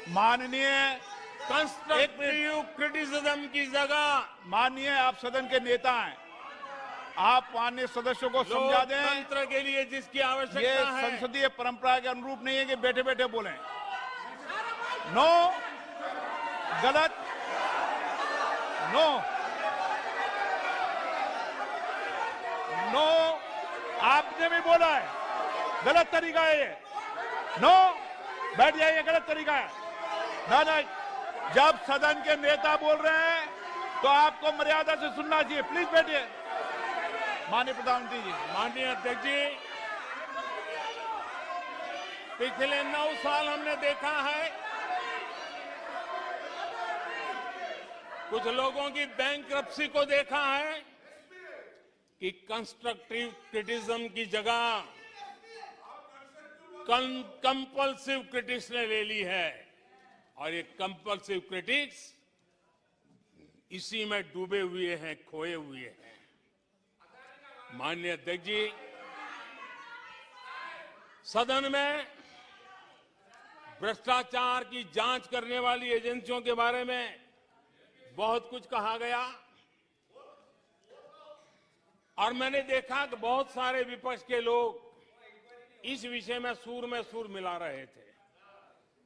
माननीय कंस्ट्रक्टिव क्रिटिसिज्म की जगह, माननीय आप सदन के नेता हैं, आप माननीय सदस्यों को समझा दें। लोकतंत्र के लिए जिसकी ये आवश्यकता है, संसदीय परंपरा के अनुरूप नहीं है कि बैठे बैठे बोलें। नो, गलत, नो, नो, आपने भी बोला है, गलत तरीका है ये। नो, बैठ जाइए, गलत तरीका है। ना, जब सदन के नेता बोल रहे हैं तो आपको मर्यादा से सुनना चाहिए। प्लीज बैठिए। माननीय प्रधानमंत्री जी। माननीय अध्यक्ष जी, पिछले 9 साल हमने देखा है कुछ लोगों की बैंकरप्सी को देखा है कि कंस्ट्रक्टिव क्रिटिसिज्म की जगह कंपल्सिव क्रिटिक्स ने ले ली है और ये कंपल्सिव क्रिटिक्स इसी में डूबे हुए हैं, खोए हुए हैं। माननीय अध्यक्ष जी, सदन में भ्रष्टाचार की जांच करने वाली एजेंसियों के बारे में बहुत कुछ कहा गया और मैंने देखा कि बहुत सारे विपक्ष के लोग इस विषय में सूर मिला रहे थे।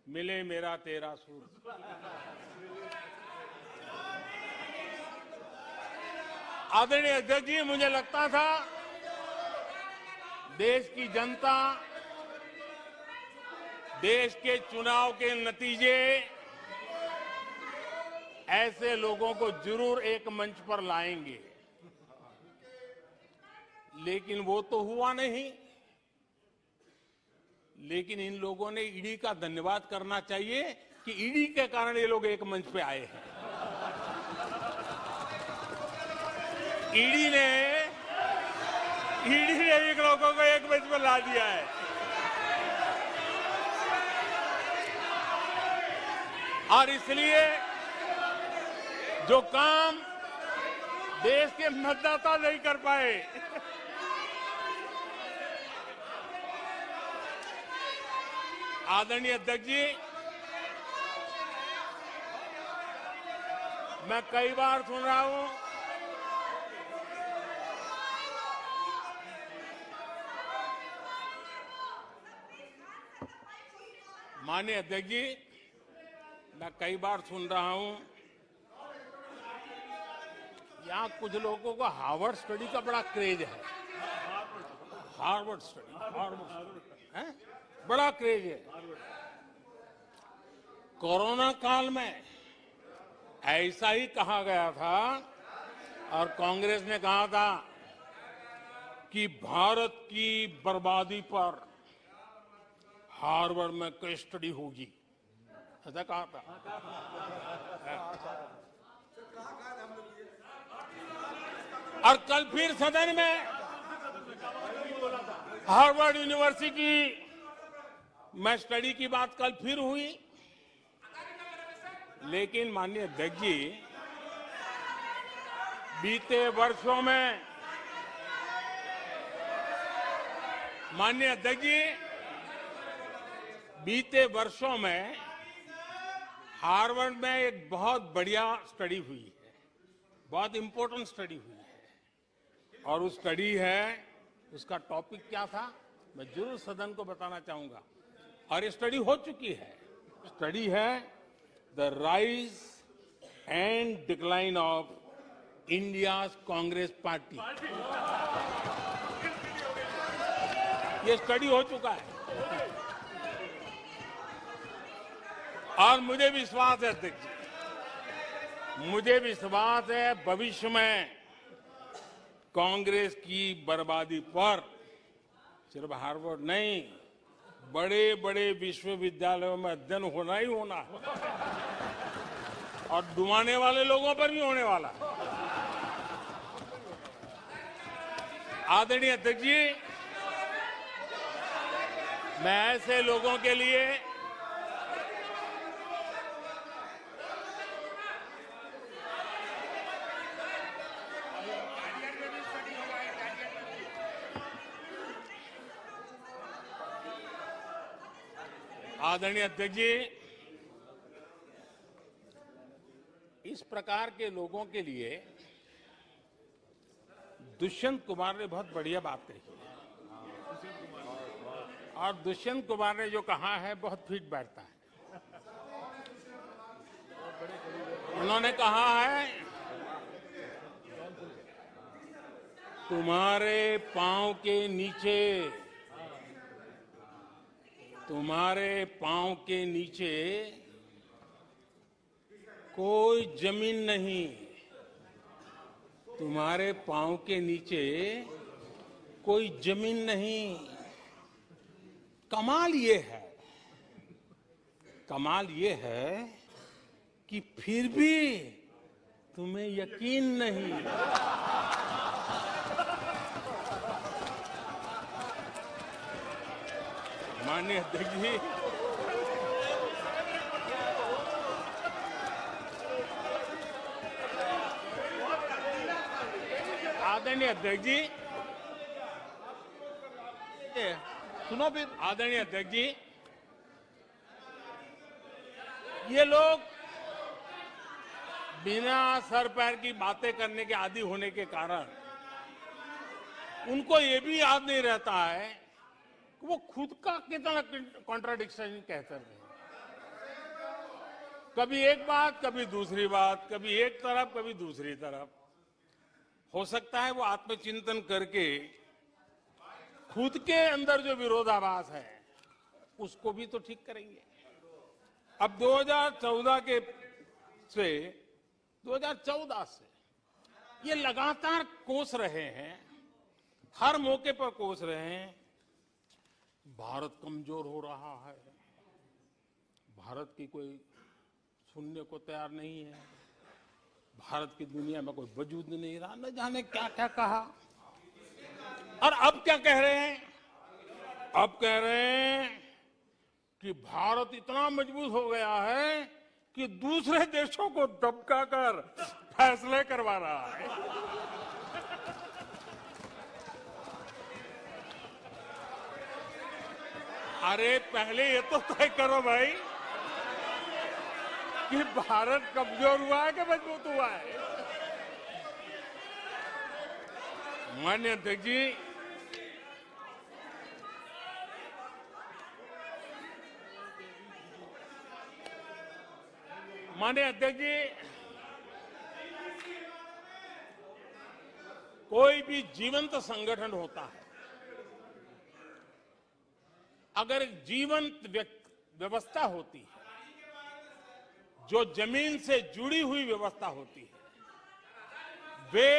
मिले मेरा तेरा सूर। आदरणीय अध्यक्ष जी, मुझे लगता था देश की जनता, देश के चुनाव के नतीजे ऐसे लोगों को जरूर एक मंच पर लाएंगे, लेकिन वो तो हुआ नहीं। लेकिन इन लोगों ने ईडी का धन्यवाद करना चाहिए कि ईडी के कारण ये लोग एक मंच पे आए हैं। ईडी ने एक लोगों को एक मंच पर ला दिया है। और इसलिए जो काम देश के मतदाता नहीं कर पाए, आदरणीय अध्यक्ष जी, मैं कई बार सुन रहा हूं माननीय अध्यक्ष जी, मैं कई बार सुन रहा हूं यहां कुछ लोगों को हार्वर्ड स्टडी का बड़ा क्रेज है। हार्वर्ड स्टडी है, बड़ा क्रेज है। कोरोना काल में ऐसा ही कहा गया था और कांग्रेस ने कहा था कि भारत की बर्बादी पर हार्वर्ड में केस स्टडी होगी, ऐसा कहा था। और कल फिर सदन में हार्वर्ड यूनिवर्सिटी में स्टडी की बात कल फिर हुई। लेकिन माननीय अध्यक्ष जी, बीते वर्षों में माननीय अध्यक्ष जी, बीते वर्षों में हार्वर्ड में एक बहुत बढ़िया स्टडी हुई है, बहुत इंपॉर्टेंट स्टडी हुई है। और उस स्टडी है, उसका टॉपिक क्या था मैं जरूर सदन को बताना चाहूंगा। और ये स्टडी हो चुकी है। स्टडी है the rise and decline of India's Congress party. ये स्टडी हो चुका है और मुझे विश्वास है अध्यक्ष जी, मुझे विश्वास है भविष्य में कांग्रेस की बर्बादी पर सिर्फ हार्वर्ड नहीं, बड़े बड़े विश्वविद्यालयों में अध्ययन होना ही होना है और डुबाने वाले लोगों पर भी होने वाला है। आदरणीय अध्यक्ष जी, मैं ऐसे लोगों के लिए आदरणीय अध्यक्ष जी, इस प्रकार के लोगों के लिए दुष्यंत कुमार ने बहुत बढ़िया बात कही और दुष्यंत कुमार ने जो कहा है बहुत फिट बैठता है। उन्होंने कहा है, तुम्हारे पांव के नीचे, तुम्हारे पांव के नीचे कोई जमीन नहीं, तुम्हारे पांव के नीचे कोई जमीन नहीं। कमाल ये है कि फिर भी तुम्हें यकीन नहीं। माननीय अध्यक्ष जी, आदरणीय अध्यक्ष जी, सुनो फिर। आदरणीय अध्यक्ष जी, ये लोग बिना सर पैर की बातें करने के आदी होने के कारण उनको ये भी याद नहीं रहता है कि वो खुद का कितना कॉन्ट्राडिक्शन कह सकते हैं। कभी एक बात, कभी दूसरी बात, कभी एक तरफ, कभी दूसरी तरफ। हो सकता है वो आत्मचिंतन करके खुद के अंदर जो विरोधाभास है उसको भी तो ठीक करेंगे। अब 2014 से ये लगातार कोस रहे हैं, हर मौके पर कोस रहे हैं, भारत कमजोर हो रहा है, भारत की कोई सुनने को तैयार नहीं है, भारत की दुनिया में कोई वजूद नहीं रहा, न जाने क्या क्या कहा। और अब क्या कह रहे हैं? अब कह रहे हैं कि भारत इतना मजबूत हो गया है कि दूसरे देशों को दबकाकर फैसले करवा रहा है। अरे पहले ये तो तय करो भाई कि भारत कमजोर हुआ है कि मजबूत हुआ है। माननीय अध्यक्ष जी, माननीय अध्यक्ष जी, कोई भी जीवंत संगठन होता है, अगर एक जीवंत व्यवस्था होती है, जो जमीन से जुड़ी हुई व्यवस्था होती है, वे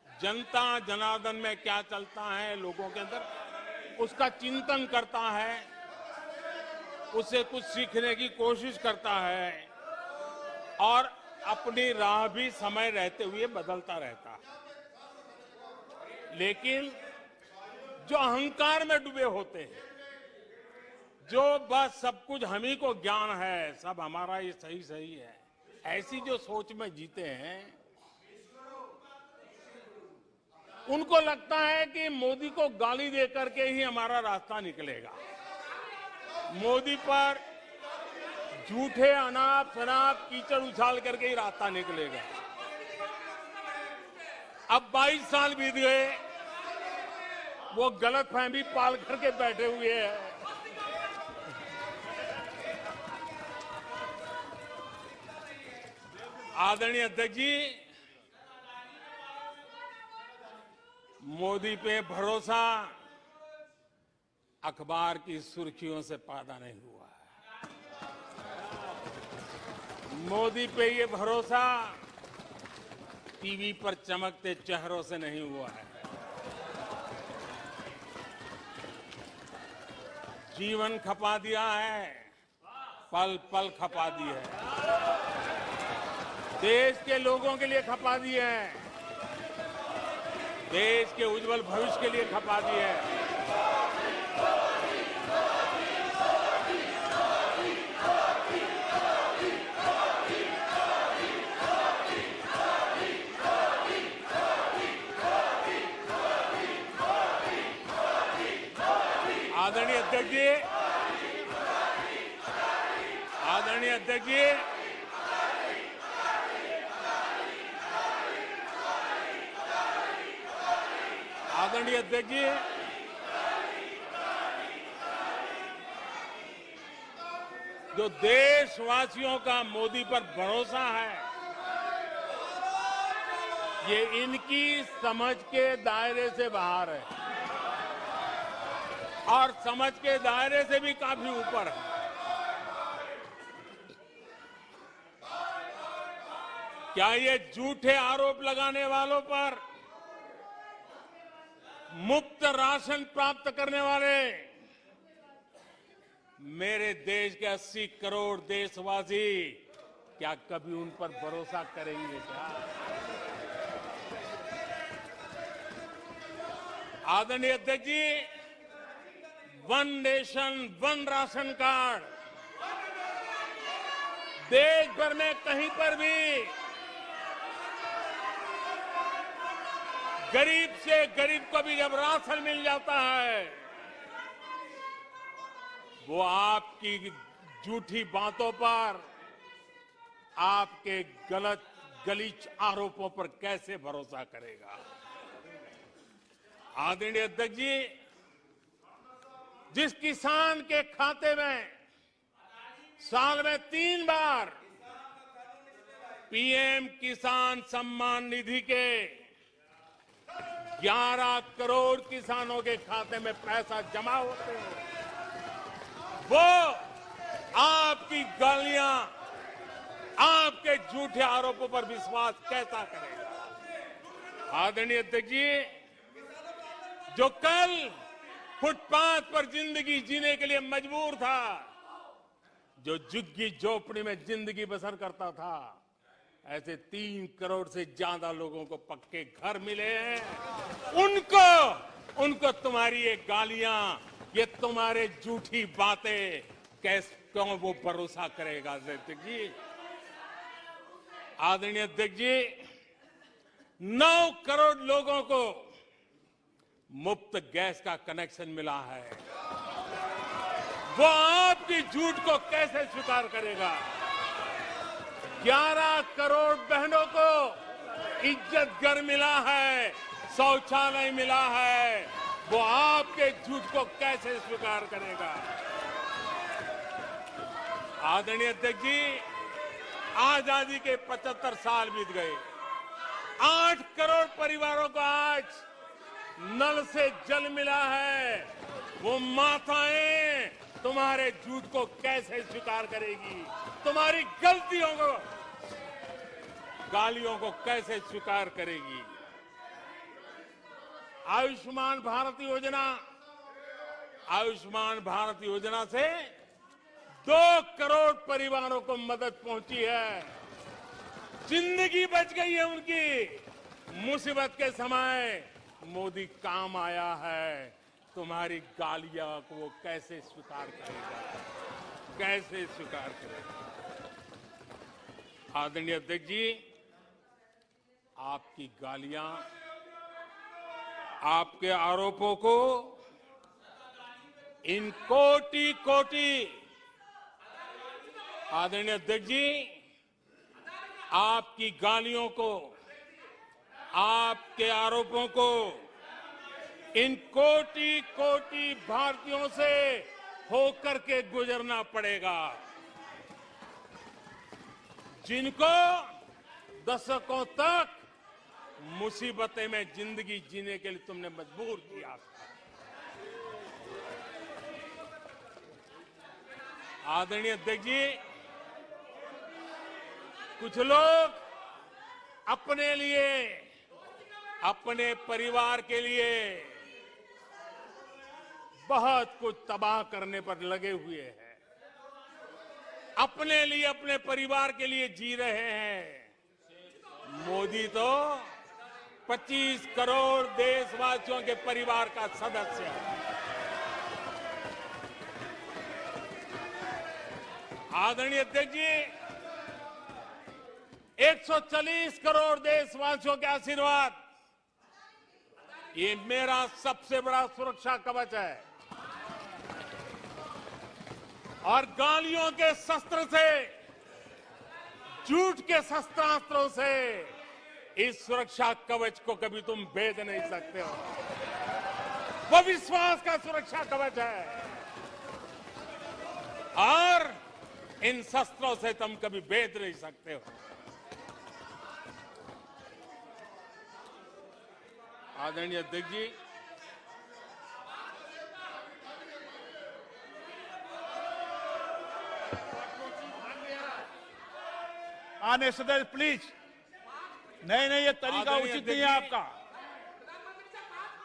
जनता जनार्दन में क्या चलता है लोगों के अंदर उसका चिंतन करता है, उससे कुछ सीखने की कोशिश करता है और अपनी राह भी समय रहते हुए बदलता रहता है। लेकिन जो अहंकार में डूबे होते हैं, जो बस सब कुछ हम ही को ज्ञान है, सब हमारा ये सही सही है, ऐसी जो सोच में जीते हैं, उनको लगता है कि मोदी को गाली दे करके ही हमारा रास्ता निकलेगा, मोदी पर झूठे अनाप शनाप कीचड़ उछाल करके ही रास्ता निकलेगा। अब 22 साल बीत गए, वो गलतफहमी पाल करके बैठे हुए हैं। आदरणीय अध्यक्ष जी, मोदी पे भरोसा अखबार की सुर्खियों से पैदा नहीं हुआ है। मोदी पे ये भरोसा टीवी पर चमकते चेहरों से नहीं हुआ है। जीवन खपा दिया है, पल पल खपा दी है, देश के लोगों के लिए खपा दी है, देश के उज्जवल भविष्य के लिए खपा दी है। आदरणीय अध्यक्ष जी, आदरणीय अध्यक्ष जी, आदरणीय अध्यक्ष जी, जो देशवासियों का मोदी पर भरोसा है, ये इनकी समझ के दायरे से बाहर है और समझ के दायरे से भी काफी ऊपर है। क्या ये झूठे आरोप लगाने वालों पर मुफ्त राशन प्राप्त करने वाले मेरे देश के 80 करोड़ देशवासी क्या कभी उन पर भरोसा करेंगे क्या? आदरणीय अध्यक्ष जी, one nation one ration card देश भर में कहीं पर भी गरीब से गरीब को भी जब राशन मिल जाता है, वो आपकी झूठी बातों पर, आपके गलत गलीच आरोपों पर कैसे भरोसा करेगा। आदरणीय अध्यक्ष जी, जिस किसान के खाते में साल में 3 बार पीएम किसान सम्मान निधि के 11 करोड़ किसानों के खाते में पैसा जमा होते हैं, वो आपकी गालियां, आपके झूठे आरोपों पर विश्वास कैसा करेगा। आदरणीय अध्यक्ष जी, जो कल फुटपाथ पर जिंदगी जीने के लिए मजबूर था, जो झुग्गी झोपड़ी में जिंदगी बसर करता था, ऐसे 3 करोड़ से ज्यादा लोगों को पक्के घर मिले हैं। उनको तुम्हारी ये गालियां, ये तुम्हारे झूठी बातें क्यों वो भरोसा करेगा। अध्यक्ष जी, आदरणीय अध्यक्ष जी, 9 करोड़ लोगों को मुफ्त गैस का कनेक्शन मिला है, वो आपकी झूठ को कैसे स्वीकार करेगा। 11 करोड़ बहनों को इज्जत घर मिला है, शौचालय मिला है, वो आपके झूठ को कैसे स्वीकार करेगा। आदरणीय अध्यक्ष जी, आजादी के 75 साल बीत गए, 8 करोड़ परिवारों को आज नल से जल मिला है, वो माताएं तुम्हारे झूठ को कैसे स्वीकार करेगी, तुम्हारी गलतियों को, गालियों को कैसे स्वीकार करेगी। आयुष्मान भारत योजना से 2 करोड़ परिवारों को मदद पहुंची है, जिंदगी बच गई है उनकी। मुसीबत के समय मोदी काम आया है, तुम्हारी गालियां को वो कैसे स्वीकार करेगा, कैसे स्वीकार करेगा। आदरणीय अध्यक्ष जी, आपकी गालियां, आपके आरोपों को इन कोटि आदरणीय अध्यक्ष जी, आपकी गालियों को, आपके आरोपों को इन कोटि भारतीयों से होकर के गुजरना पड़ेगा, जिनको दशकों तक मुसीबतें में जिंदगी जीने के लिए तुमने मजबूर किया। आदरणीय अध्यक्ष जी, कुछ लोग अपने लिए, अपने परिवार के लिए बहुत कुछ तबाह करने पर लगे हुए हैं, अपने लिए, अपने परिवार के लिए जी रहे हैं। मोदी तो 25 करोड़ देशवासियों के परिवार का सदस्य है। आदरणीय अध्यक्ष जी, 140 करोड़ देशवासियों के आशीर्वाद, ये मेरा सबसे बड़ा सुरक्षा कवच है। और गालियों के शस्त्र से, झूठ के शस्त्रास्त्रों से इस सुरक्षा कवच को कभी तुम भेद नहीं सकते हो। वो विश्वास का सुरक्षा कवच है, और इन शस्त्रों से तुम कभी भेद नहीं सकते हो। आदरणीय अध्यक्ष जी, आने सदस्य प्लीज। नहीं, ये तरीका उचित नहीं है आपका,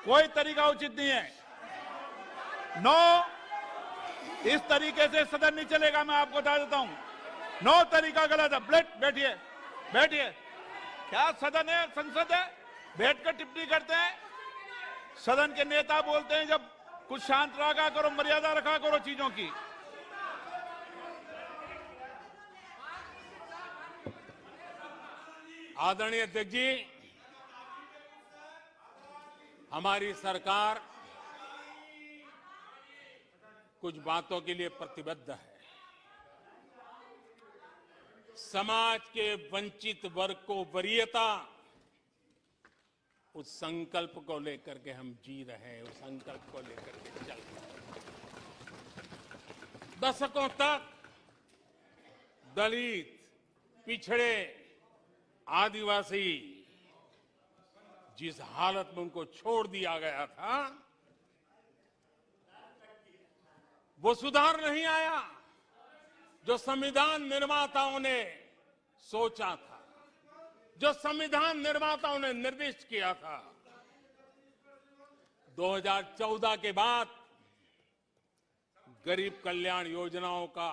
कोई तरीका उचित नहीं है। नो, इस तरीके से सदन नहीं चलेगा, मैं आपको बता देता हूं। नो, तरीका गलत है। बैठिए, बैठिए। क्या सदन है, संसद है, बैठकर टिप्पणी करते हैं? सदन के नेता बोलते हैं जब कुछ शांत रखा करो, मर्यादा रखा करो चीजों की। आदरणीय अध्यक्ष जी, हमारी सरकार कुछ बातों के लिए प्रतिबद्ध है। समाज के वंचित वर्ग को वरीयता, उस संकल्प को लेकर के हम जी रहे हैं, उस संकल्प को लेकर के चल रहे हैं। दशकों तक दलित, पिछड़े, आदिवासी जिस हालत में उनको छोड़ दिया गया था, वो सुधार नहीं आया जो संविधान निर्माताओं ने सोचा था, जो संविधान निर्माताओं ने निर्दिष्ट किया था। 2014 के बाद गरीब कल्याण योजनाओं का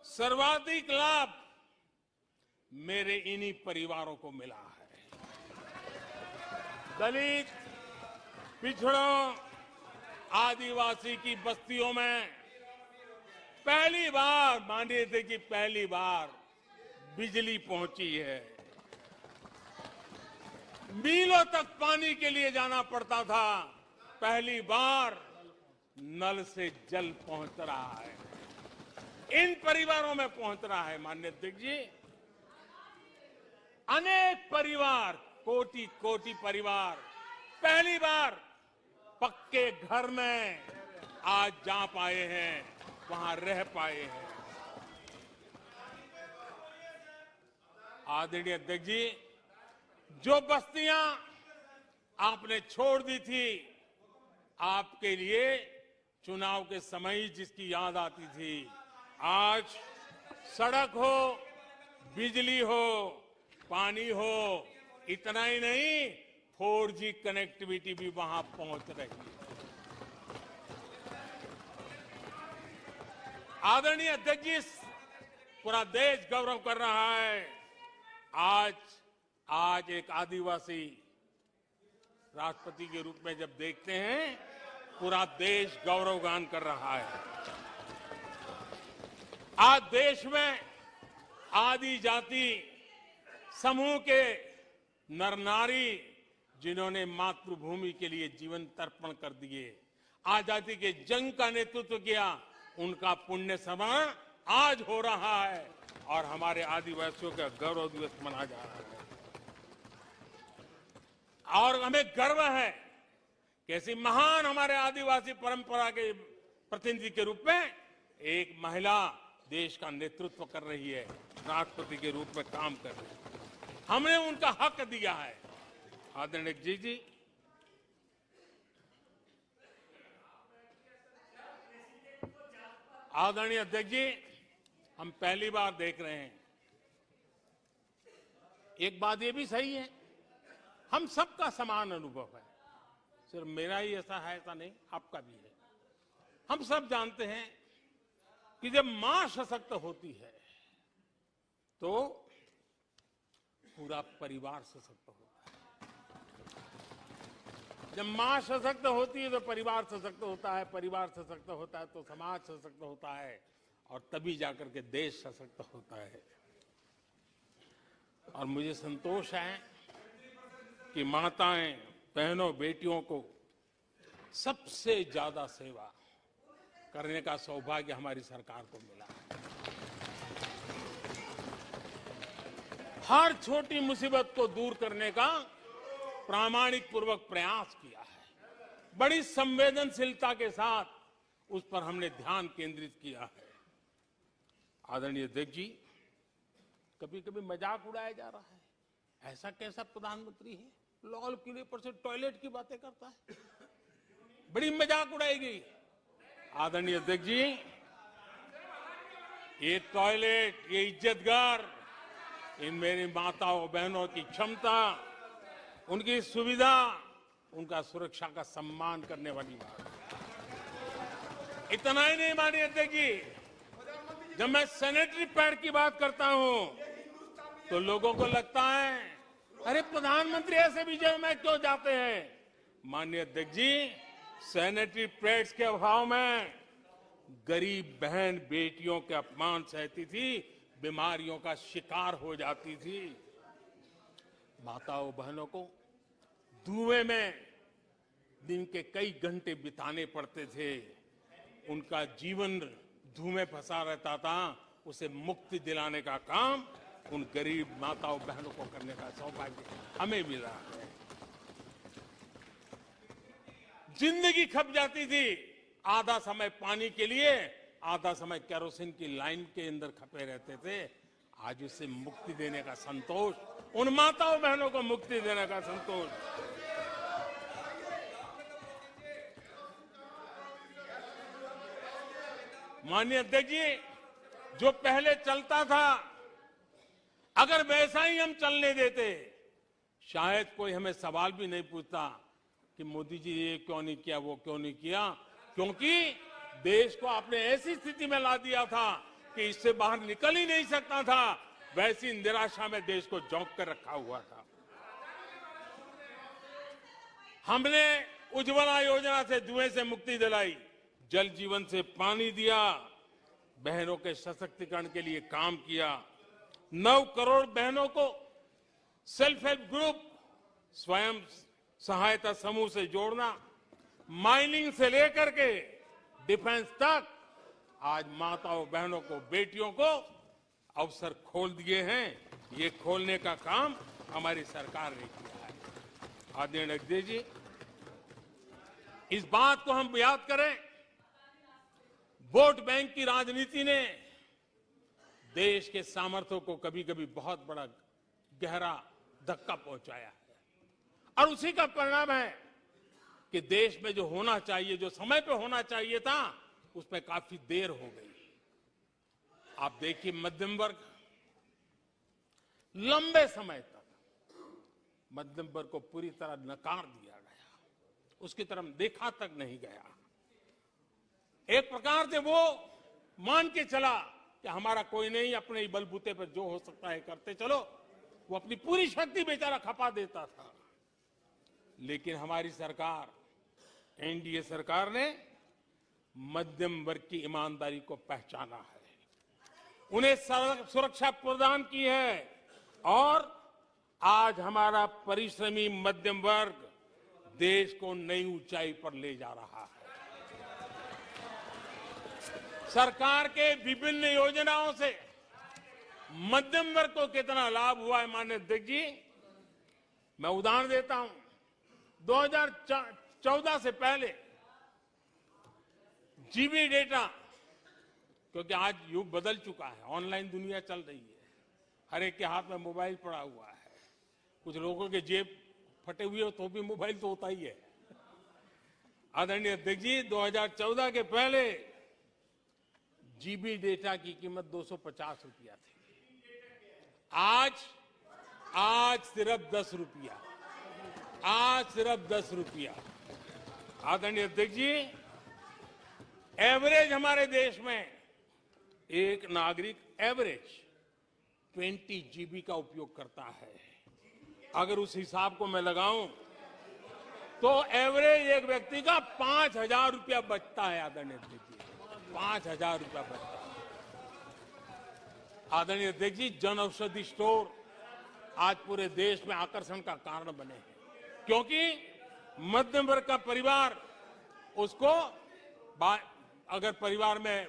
सर्वाधिक लाभ मेरे इन्हीं परिवारों को मिला है। दलित, पिछड़ों, आदिवासी की बस्तियों में पहली बार, मानिए थे कि पहली बार बिजली पहुंची है। मीलों तक पानी के लिए जाना पड़ता था, पहली बार नल से जल पहुंच रहा है, इन परिवारों में पहुंच रहा है। माननीय अध्यक्ष जी, अनेक परिवार, कोटि कोटि परिवार पहली बार पक्के घर में आज जा पाए हैं, वहां रह पाए हैं। आदरणीय अध्यक्ष जी, जो बस्तियां आपने छोड़ दी थी, आपके लिए चुनाव के समय ही जिसकी याद आती थी, आज सड़क हो, बिजली हो, पानी हो, इतना ही नहीं 4G कनेक्टिविटी भी वहां पहुंच रही है। आदरणीय अध्यक्ष जी, पूरा देश गौरव कर रहा है। आज एक आदिवासी राष्ट्रपति के रूप में जब देखते हैं, पूरा देश गौरवगान कर रहा है। आज देश में आदि जाति समूह के नर नारी, जिन्होंने मातृभूमि के लिए जीवन तर्पण कर दिए, आजादी के जंग का नेतृत्व किया, उनका पुण्य स्मरण आज हो रहा है और हमारे आदिवासियों का गौरव दिवस मनाया जा रहा है। और हमें गर्व है कि ऐसी महान हमारे आदिवासी परंपरा के प्रतिनिधि के रूप में एक महिला देश का नेतृत्व कर रही है, राष्ट्रपति के रूप में काम कर रही है। हमने उनका हक दिया है। आदरणीय जी, आदरणीय अध्यक्ष जी, हम पहली बार देख रहे हैं। एक बात ये भी सही है, हम सबका समान अनुभव है, सिर्फ मेरा ही ऐसा है ऐसा नहीं, आपका भी है। हम सब जानते हैं कि जब मां सशक्त होती है तो पूरा परिवार सशक्त होता है। जब मां सशक्त होती है तो परिवार सशक्त होता है, परिवार सशक्त होता है तो समाज सशक्त होता है, और तभी जाकर के देश सशक्त होता है। और मुझे संतोष है कि माताएं, बहनों, बेटियों को सबसे ज्यादा सेवा करने का सौभाग्य हमारी सरकार को मिला है। हर छोटी मुसीबत को दूर करने का प्रामाणिक पूर्वक प्रयास किया है। बड़ी संवेदनशीलता के साथ उस पर हमने ध्यान केंद्रित किया है। आदरणीय अध्यक्ष जी, कभी कभी मजाक उड़ाया जा रहा है, ऐसा कैसा प्रधानमंत्री है, लाल किले पर से टॉयलेट की बातें करता है, बड़ी मजाक उड़ाई गई। आदरणीय अध्यक्ष जी, ये टॉयलेट, ये इज्जतगार, इन मेरी माताओं बहनों की क्षमता, उनकी सुविधा, उनका सुरक्षा का सम्मान करने वाली बात। इतना ही नहीं मानिए अध्यक्ष जी, जब मैं सैनिटरी पैड की बात करता हूं तो लोगों को लगता है अरे प्रधानमंत्री ऐसे विजय में क्यों जाते हैं। माननीय अध्यक्ष जी, सैनिटरी पैड्स के अभाव में गरीब बहन बेटियों के अपमान सहती थी, बीमारियों का शिकार हो जाती थी। माताओं बहनों को धुएं में दिन के कई घंटे बिताने पड़ते थे, उनका जीवन धुएं फंसा रहता था, उसे मुक्ति दिलाने का काम उन गरीब माताओं बहनों को करने का सौभाग्य हमें मिला है। जिंदगी खप जाती थी, आधा समय पानी के लिए, आधा समय केरोसिन की लाइन के अंदर खपे रहते थे। आज उससे मुक्ति देने का संतोष, उन माताओं बहनों को मुक्ति देने का संतोष। माननीय अध्यक्ष जी, जो पहले चलता था, अगर वैसा ही हम चलने देते, शायद कोई हमें सवाल भी नहीं पूछता कि मोदी जी ये क्यों नहीं किया, वो क्यों नहीं किया, क्योंकि देश को आपने ऐसी स्थिति में ला दिया था कि इससे बाहर निकल ही नहीं सकता था। वैसी निराशा में देश को झोंक कर रखा हुआ था। हमने उज्ज्वला योजना से धुएं से मुक्ति दिलाई, जल जीवन से पानी दिया, बहनों के सशक्तिकरण के लिए काम किया। 9 करोड़ बहनों को सेल्फ हेल्प ग्रुप, स्वयं सहायता समूह से जोड़ना, माइनिंग से लेकर के डिफेंस तक, आज माताओं बहनों को, बेटियों को अवसर खोल दिए हैं। ये खोलने का काम हमारी सरकार ने किया है। आदरणीय अध्यक्ष जी, इस बात को हम याद करें, वोट बैंक की राजनीति ने देश के सामर्थ्य को कभी कभी बहुत बड़ा गहरा धक्का पहुंचाया है, और उसी का परिणाम है कि देश में जो होना चाहिए, जो समय पे होना चाहिए था, उसमें काफी देर हो गई। आप देखिए, मध्यम वर्ग लंबे समय तक मध्यम वर्ग को पूरी तरह नकार दिया गया, उसकी तरफ देखा तक नहीं गया। एक प्रकार से वो मान के चला कि हमारा कोई नहीं, अपने ही बलबूते पर जो हो सकता है करते चलो। वो अपनी पूरी शक्ति बेचारा खपा देता था। लेकिन हमारी सरकार, एनडीए सरकार ने मध्यम वर्ग की ईमानदारी को पहचाना है, उन्हें सुरक्षा प्रदान की है, और आज हमारा परिश्रमी मध्यम वर्ग देश को नई ऊंचाई पर ले जा रहा है। सरकार के विभिन्न योजनाओं से मध्यम वर्ग को कितना लाभ हुआ है, माननीय अध्यक्ष जी, मैं उदाहरण देता हूं। 2014 से पहले जीबी डेटा, क्योंकि आज युग बदल चुका है, ऑनलाइन दुनिया चल रही है, हर एक के हाथ में मोबाइल पड़ा हुआ है, कुछ लोगों के जेब फटे हुए हो तो भी मोबाइल तो होता ही है। आदरणीय अध्यक्ष जी, 2014 के पहले जीबी डेटा की कीमत 250 रुपया थी, आज सिर्फ 10 रुपया, आज सिर्फ 10 रुपया। आदरणीय अध्यक्ष जी, एवरेज हमारे देश में एक नागरिक एवरेज 20 जीबी का उपयोग करता है। अगर उस हिसाब को मैं लगाऊं तो एवरेज एक व्यक्ति का 5,000 रुपया बचता है। आदरणीय अध्यक्ष जी, 5,000 रुपया बचता है। आदरणीय अध्यक्ष जी, जन औषधि स्टोर आज पूरे देश में आकर्षण का कारण बने हैं, क्योंकि मध्यम वर्ग का परिवार, उसको अगर परिवार में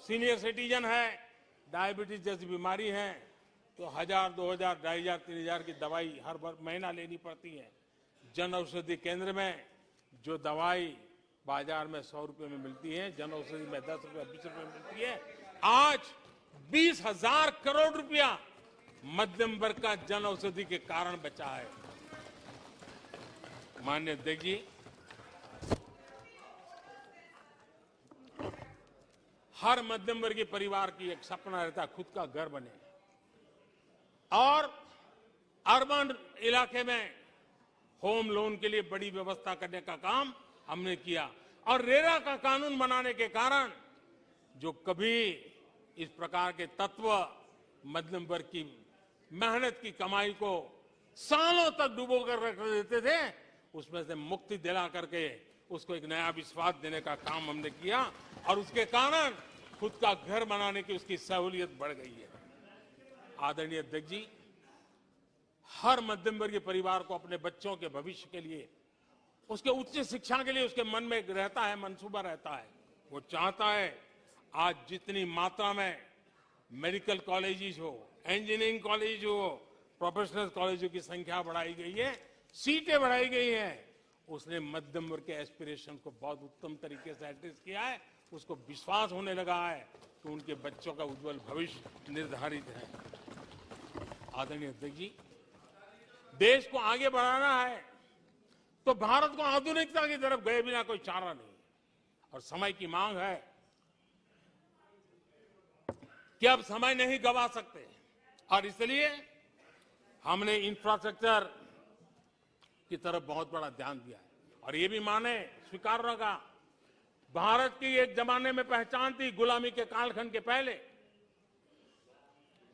सीनियर सिटीजन है, डायबिटीज जैसी बीमारी है, तो 1,000, 2,000, 2,500, 3,000 की दवाई हर महीना लेनी पड़ती है। जन औषधि केंद्र में जो दवाई बाजार में 100 रुपए में मिलती है, जन औषधि में 10 रुपए, 20 रुपए में मिलती है। आज 20,000 करोड़ रुपया मध्यम वर्ग का जन औषधि के कारण बचा है। माननीय अध्यक्ष जी, हर मध्यम वर्गीय परिवार की एक सपना रहता है खुद का घर बने, और अर्बन इलाके में होम लोन के लिए बड़ी व्यवस्था करने का काम हमने किया, और रेरा का कानून बनाने के कारण जो कभी इस प्रकार के तत्व मध्यम वर्ग की मेहनत की कमाई को सालों तक डुबो कर रख देते थे, उसमें से मुक्ति दिला करके उसको एक नया विश्वास देने का काम हमने किया, और उसके कारण खुद का घर बनाने की उसकी सहूलियत बढ़ गई है। आदरणीय अध्यक्ष जी, हर मध्यम वर्गीय परिवार को अपने बच्चों के भविष्य के लिए उसके उच्च शिक्षा के लिए उसके मन में रहता है, मंसूबा रहता है, वो चाहता है आज जितनी मात्रा में मेडिकल कॉलेजेस हो, इंजीनियरिंग कॉलेज हो, प्रोफेशनल कॉलेजों की संख्या बढ़ाई गई है, सीटें बढ़ाई गई हैं, उसने मध्यम वर्ग के एस्पिरेशन को बहुत उत्तम तरीके से एड्रेस किया है। उसको विश्वास होने लगा है कि उनके बच्चों का उज्जवल भविष्य निर्धारित है। आदरणीय अध्यक्ष जी, देश को आगे बढ़ाना है तो भारत को आधुनिकता की तरफ गए बिना कोई चारा नहीं, और समय की मांग है कि अब समय नहीं गवा सकते, और इसलिए हमने इंफ्रास्ट्रक्चर की तरफ बहुत बड़ा ध्यान दिया है। और ये भी माने, स्वीकार होगा, भारत की एक जमाने में पहचान थी गुलामी के कालखंड के पहले।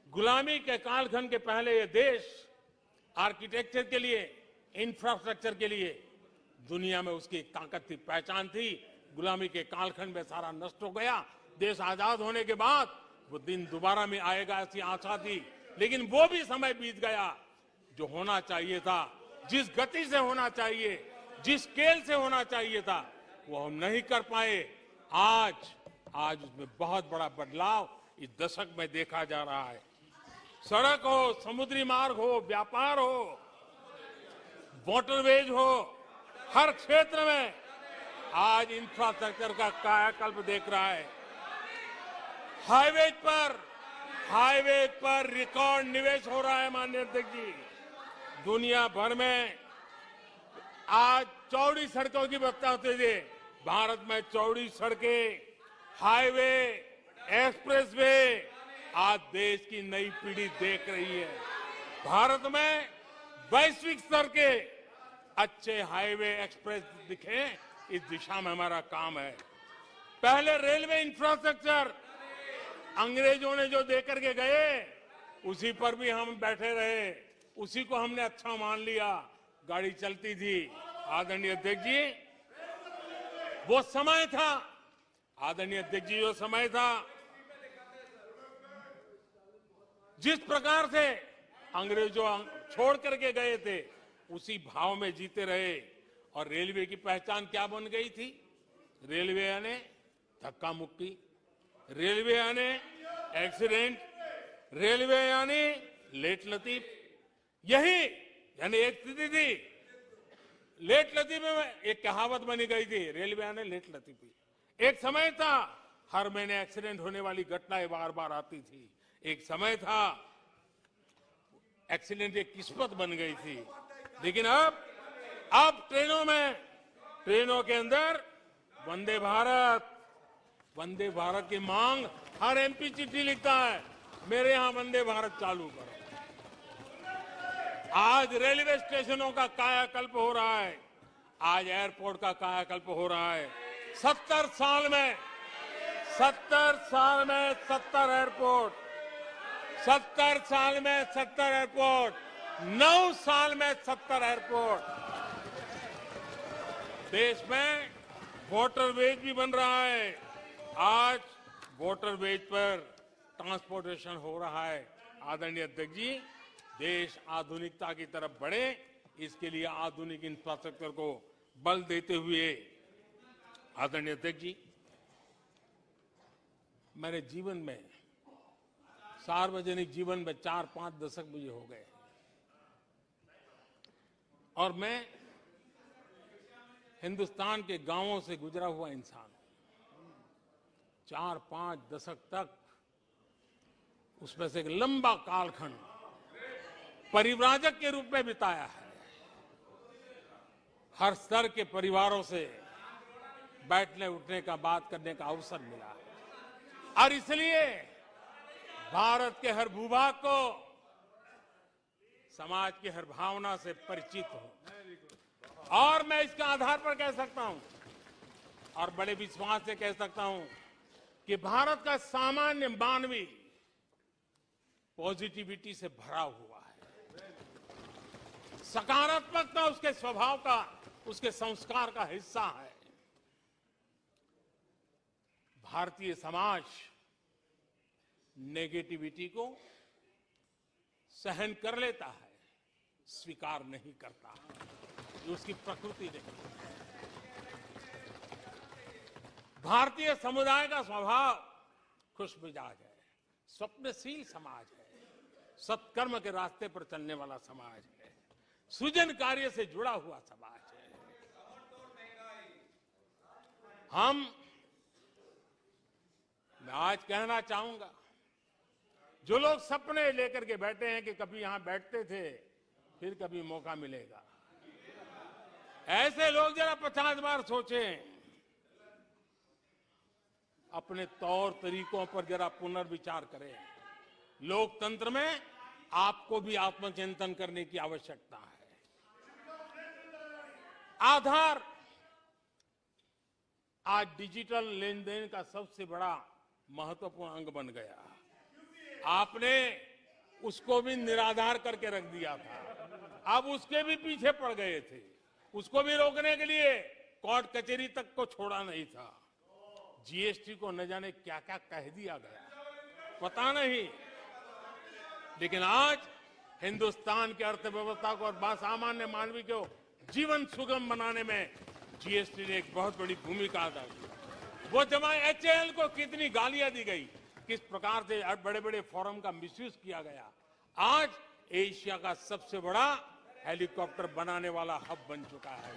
गुलामी के कालखंड के पहले ये देश आर्किटेक्चर के लिए, इंफ्रास्ट्रक्चर के लिए दुनिया में उसकी एक ताकत थी, पहचान थी। गुलामी के कालखंड में सारा नष्ट हो गया। देश आजाद होने के बाद वो दिन दोबारा में आएगा ऐसी आशा थी, लेकिन वो भी समय बीत गया। जो होना चाहिए था, जिस गति से होना चाहिए, जिस स्केल से होना चाहिए था, वो हम नहीं कर पाए। आज उसमें बहुत बड़ा बदलाव इस दशक में देखा जा रहा है। सड़क हो, समुद्री मार्ग हो, व्यापार हो, वाटरवेज हो, हर क्षेत्र में आज इंफ्रास्ट्रक्चर का कायाकल्प देख रहा है। हाईवे पर रिकॉर्ड निवेश हो रहा है। माननीय अध्यक्ष जी, दुनिया भर में आज चौड़ी सड़कों की बात होती है। भारत में चौड़ी सड़कें, हाईवे, एक्सप्रेसवे आज देश की नई पीढ़ी देख रही है। भारत में वैश्विक स्तर के अच्छे हाईवे, एक्सप्रेस दिखे, इस दिशा में हमारा काम है। पहले रेलवे इंफ्रास्ट्रक्चर अंग्रेजों ने जो देकर के गए, उसी पर भी हम बैठे रहे, उसी को हमने अच्छा मान लिया, गाड़ी चलती थी। आदरणीय अध्यक्ष जी, वो समय था, आदरणीय अध्यक्ष जी, वो समय था जिस प्रकार से अंग्रेजों छोड़ करके गए थे, उसी भाव में जीते रहे। और रेलवे की पहचान क्या बन गई थी? रेलवे यानी धक्का मुक्की, रेलवे यानी एक्सीडेंट, रेलवे यानी लेट लतीफ। यही यानी एक स्थिति थी, लेट लतीफ में एक कहावत बनी गई थी, रेलवे यानी लेट लतीफी। एक समय था हर महीने एक्सीडेंट होने वाली घटनाएं बार बार आती थी। एक समय था एक्सीडेंट एक किस्मत बन गई थी। लेकिन अब ट्रेनों के अंदर वंदे भारत की मांग, हर एमपी चिट्ठी लिखता है, मेरे यहां वंदे भारत चालू करो। आज रेलवे स्टेशनों का कायाकल्प हो रहा है, आज एयरपोर्ट का कायाकल्प हो रहा है। 70 साल में 70 एयरपोर्ट, 70 साल में 70 एयरपोर्ट, 9 साल में 70 एयरपोर्ट। देश में वाटरवेज भी बन रहा है। आज वाटरवेज पर ट्रांसपोर्टेशन हो रहा है। आदरणीय अध्यक्ष जी, देश आधुनिकता की तरफ बढ़े, इसके लिए आधुनिक इंफ्रास्ट्रक्चर को बल देते हुए, आदरणीय अध्यक्ष जी, मेरे जीवन में, सार्वजनिक जीवन में 4-5 दशक मुझे हो गए, और मैं हिंदुस्तान के गांवों से गुजरा हुआ इंसान, 4-5 दशक तक उसमें से एक लंबा कालखंड परिव्राजक के रूप में बिताया है। हर स्तर के परिवारों से बैठने उठने का, बात करने का अवसर मिला है। और इसलिए भारत के हर भूभाग को, समाज की हर भावना से परिचित हूं। और मैं इसके आधार पर कह सकता हूं, और बड़े विश्वास से कह सकता हूं, कि भारत का सामान्य मानवी पॉजिटिविटी से भरा हुआ है। सकारात्मकता उसके स्वभाव का, उसके संस्कार का हिस्सा है। भारतीय समाज नेगेटिविटी को सहन कर लेता है, स्वीकार नहीं करता। ये उसकी प्रकृति नहीं है। भारतीय समुदाय का स्वभाव खुशमिजाज है, स्वप्नशील समाज है, सत्कर्म के रास्ते पर चलने वाला समाज है, सृजन कार्य से जुड़ा हुआ समाज है। मैं आज कहना चाहूंगा, जो लोग सपने लेकर के बैठे हैं कि कभी यहां बैठते थे, फिर कभी मौका मिलेगा, ऐसे लोग जरा 50 बार सोचें, अपने तौर तरीकों पर जरा पुनर्विचार करें। लोकतंत्र में आपको भी आत्मचिंतन करने की आवश्यकता है। आधार आज डिजिटल लेन देन का सबसे बड़ा महत्वपूर्ण अंग बन गया। आपने उसको भी निराधार करके रख दिया था, अब उसके भी पीछे पड़ गए थे। उसको भी रोकने के लिए कोर्ट कचहरी तक को छोड़ा नहीं था। जीएसटी को न जाने क्या क्या कह दिया गया, पता नहीं, लेकिन आज हिंदुस्तान की अर्थव्यवस्था को और सामान्य मानवी को जीवन सुगम बनाने में जीएसटी ने एक बहुत बड़ी भूमिका अदा की। वो जमा एचएएल को कितनी गालियां दी गई, किस प्रकार से बड़े बड़े फोरम का मिसयूज किया गया। आज एशिया का सबसे बड़ा हेलीकॉप्टर बनाने वाला हब बन चुका है,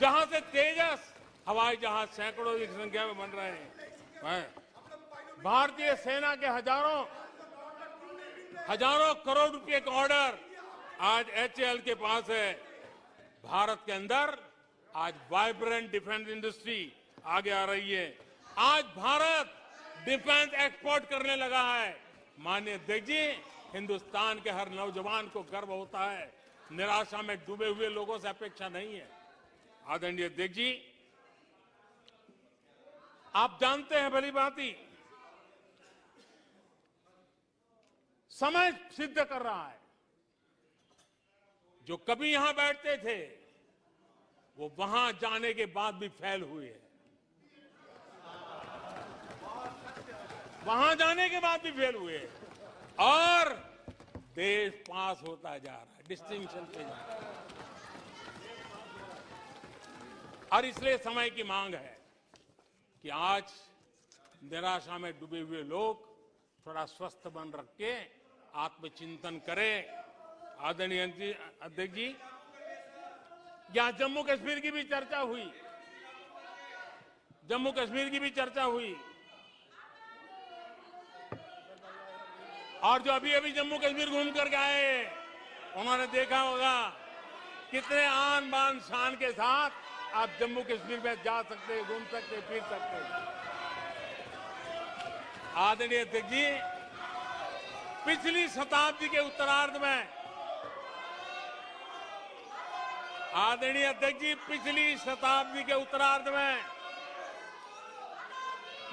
जहां से तेजस हवाई जहाज सैकड़ों की संख्या में बन रहे हैं। भारतीय सेना के हजारों करोड़ रुपए का ऑर्डर आज एचएएल के पास है। भारत के अंदर आज वाइब्रेंट डिफेंस इंडस्ट्री आगे आ रही है। आज भारत डिफेंस एक्सपोर्ट करने लगा है। माननीय अध्यक्ष जी, हिंदुस्तान के हर नौजवान को गर्व होता है। निराशा में डूबे हुए लोगों से अपेक्षा नहीं है। आदरणीय अध्यक्ष जी, आप जानते हैं भली भांति, समय सिद्ध कर रहा है, जो कभी यहां बैठते थे वो वहां जाने के बाद भी फेल हुए हैं। वहां जाने के बाद भी फेल हुए और देश पास होता जा रहा है, डिस्टिंक्शन पे जा रहा है। और इसलिए समय की मांग है कि आज निराशा में डूबे हुए लोग थोड़ा स्वस्थ मन रख के आत्मचिंतन करें। आदरणीय अध्यक्ष जी, यहां जम्मू कश्मीर की भी चर्चा हुई, जम्मू कश्मीर की भी चर्चा हुई, और जो अभी अभी जम्मू कश्मीर घूम करके आए उन्होंने देखा होगा कितने आन बान शान के साथ आप जम्मू कश्मीर में जा सकते, घूम सकते, फिर सकते। आदरणीय अध्यक्ष जी, पिछली शताब्दी के उत्तरार्ध में, आदरणीय अध्यक्ष जी, पिछली शताब्दी के उत्तरार्ध में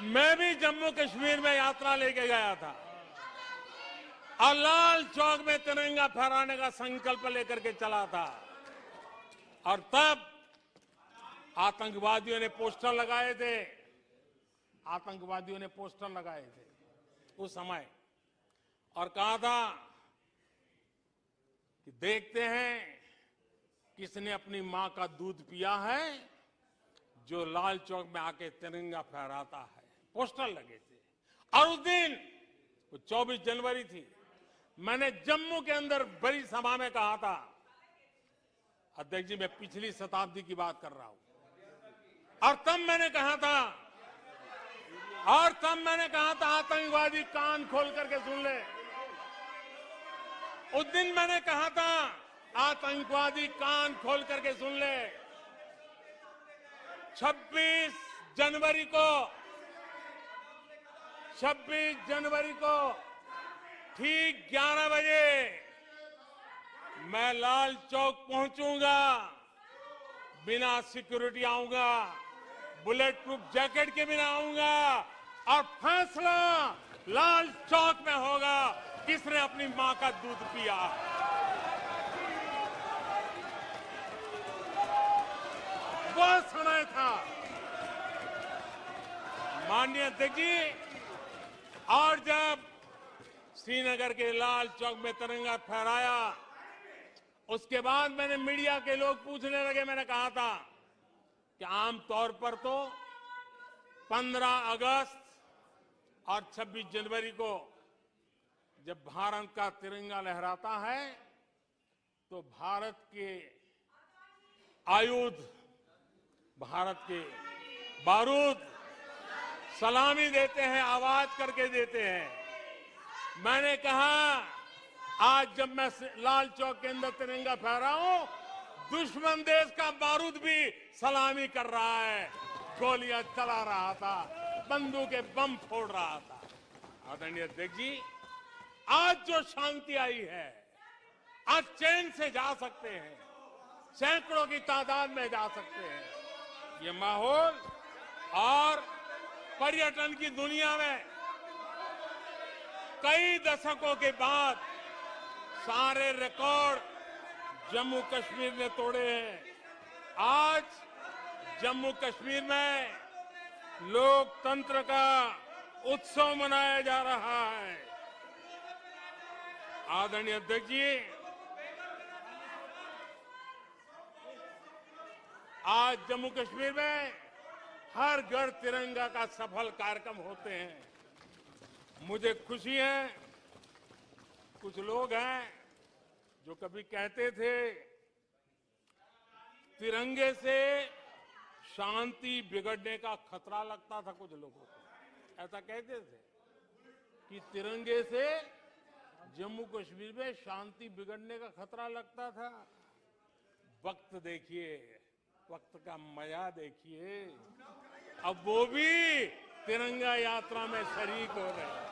मैं भी जम्मू कश्मीर में यात्रा लेके गया था और लाल चौक में तिरंगा फहराने का संकल्प लेकर के चला था। और तब आतंकवादियों ने पोस्टर लगाए थे, आतंकवादियों ने पोस्टर लगाए थे उस समय, और कहा था कि देखते हैं किसने अपनी मां का दूध पिया है जो लाल चौक में आके तिरंगा फहराता है। पोस्टर लगे थे। और उस दिन वो 24 जनवरी थी, मैंने जम्मू के अंदर बड़ी सभा में कहा था, अध्यक्ष जी मैं पिछली शताब्दी की बात कर रहा हूं, और तब मैंने कहा था आतंकवादी कान खोल करके सुन ले। उस दिन मैंने कहा था आतंकवादी कान खोल करके सुन ले। 26 जनवरी को ठीक 11 बजे मैं लाल चौक पहुंचूंगा, बिना सिक्योरिटी आऊंगा, बुलेट प्रूफ जैकेट के बिना आऊंगा, और फैसला लाल चौक में होगा किसने अपनी मां का दूध पिया। वो समय था माननीय अध्यक्ष जी। और जब श्रीनगर के लाल चौक में तिरंगा फहराया, उसके बाद मैंने मीडिया के लोग पूछने लगे, मैंने कहा था कि आमतौर पर तो 15 अगस्त और 26 जनवरी को जब भारत का तिरंगा लहराता है तो भारत के आयुध, भारत के बारूद सलामी देते हैं, आवाज करके देते हैं। मैंने कहा आज जब मैं लाल चौक के अंदर तिरंगा फहरा हूं, दुश्मन देश का बारूद भी सलामी कर रहा है, गोलियां चला रहा था, बंदूकें बम फोड़ रहा था। आदरणीय अध्यक्ष जी, आज जो शांति आई है, आज चैन से जा सकते हैं, सैकड़ों की तादाद में जा सकते हैं। ये माहौल और पर्यटन की दुनिया में कई दशकों के बाद सारे रिकॉर्ड जम्मू कश्मीर ने तोड़े हैं। आज जम्मू कश्मीर में लोकतंत्र का उत्सव मनाया जा रहा है। आदरणीय अध्यक्ष जी, आज जम्मू कश्मीर में हर घर तिरंगा का सफल कार्यक्रम होते हैं। मुझे खुशी है, कुछ लोग हैं जो कभी कहते थे तिरंगे से शांति बिगड़ने का खतरा लगता था। कुछ लोगों को ऐसा कहते थे कि तिरंगे से जम्मू कश्मीर में शांति बिगड़ने का खतरा लगता था। वक्त देखिए, वक्त का मजा देखिए, अब वो भी तिरंगा यात्रा में शरीक हो रहे हैं।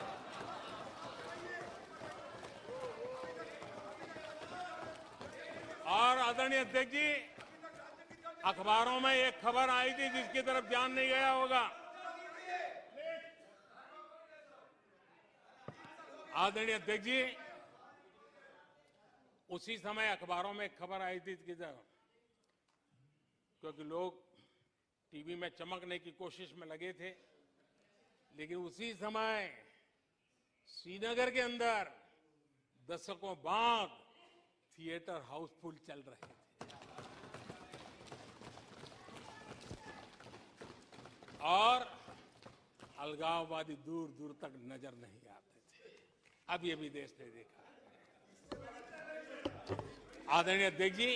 और आदरणीय अध्यक्ष जी, अखबारों में एक खबर आई थी जिसकी तरफ ध्यान नहीं गया होगा। आदरणीय अध्यक्ष जी, उसी समय अखबारों में एक खबर आई थी कि क्योंकि लोग टीवी में चमकने की कोशिश में लगे थे, लेकिन उसी समय श्रीनगर के अंदर दशकों बाद थिएटर हाउसफुल चल रहे थे। और अलगाववादी दूर दूर तक नजर नहीं आते थे। अब ये भी देश ने देखा है। आदरणीय अध्यक्ष जी,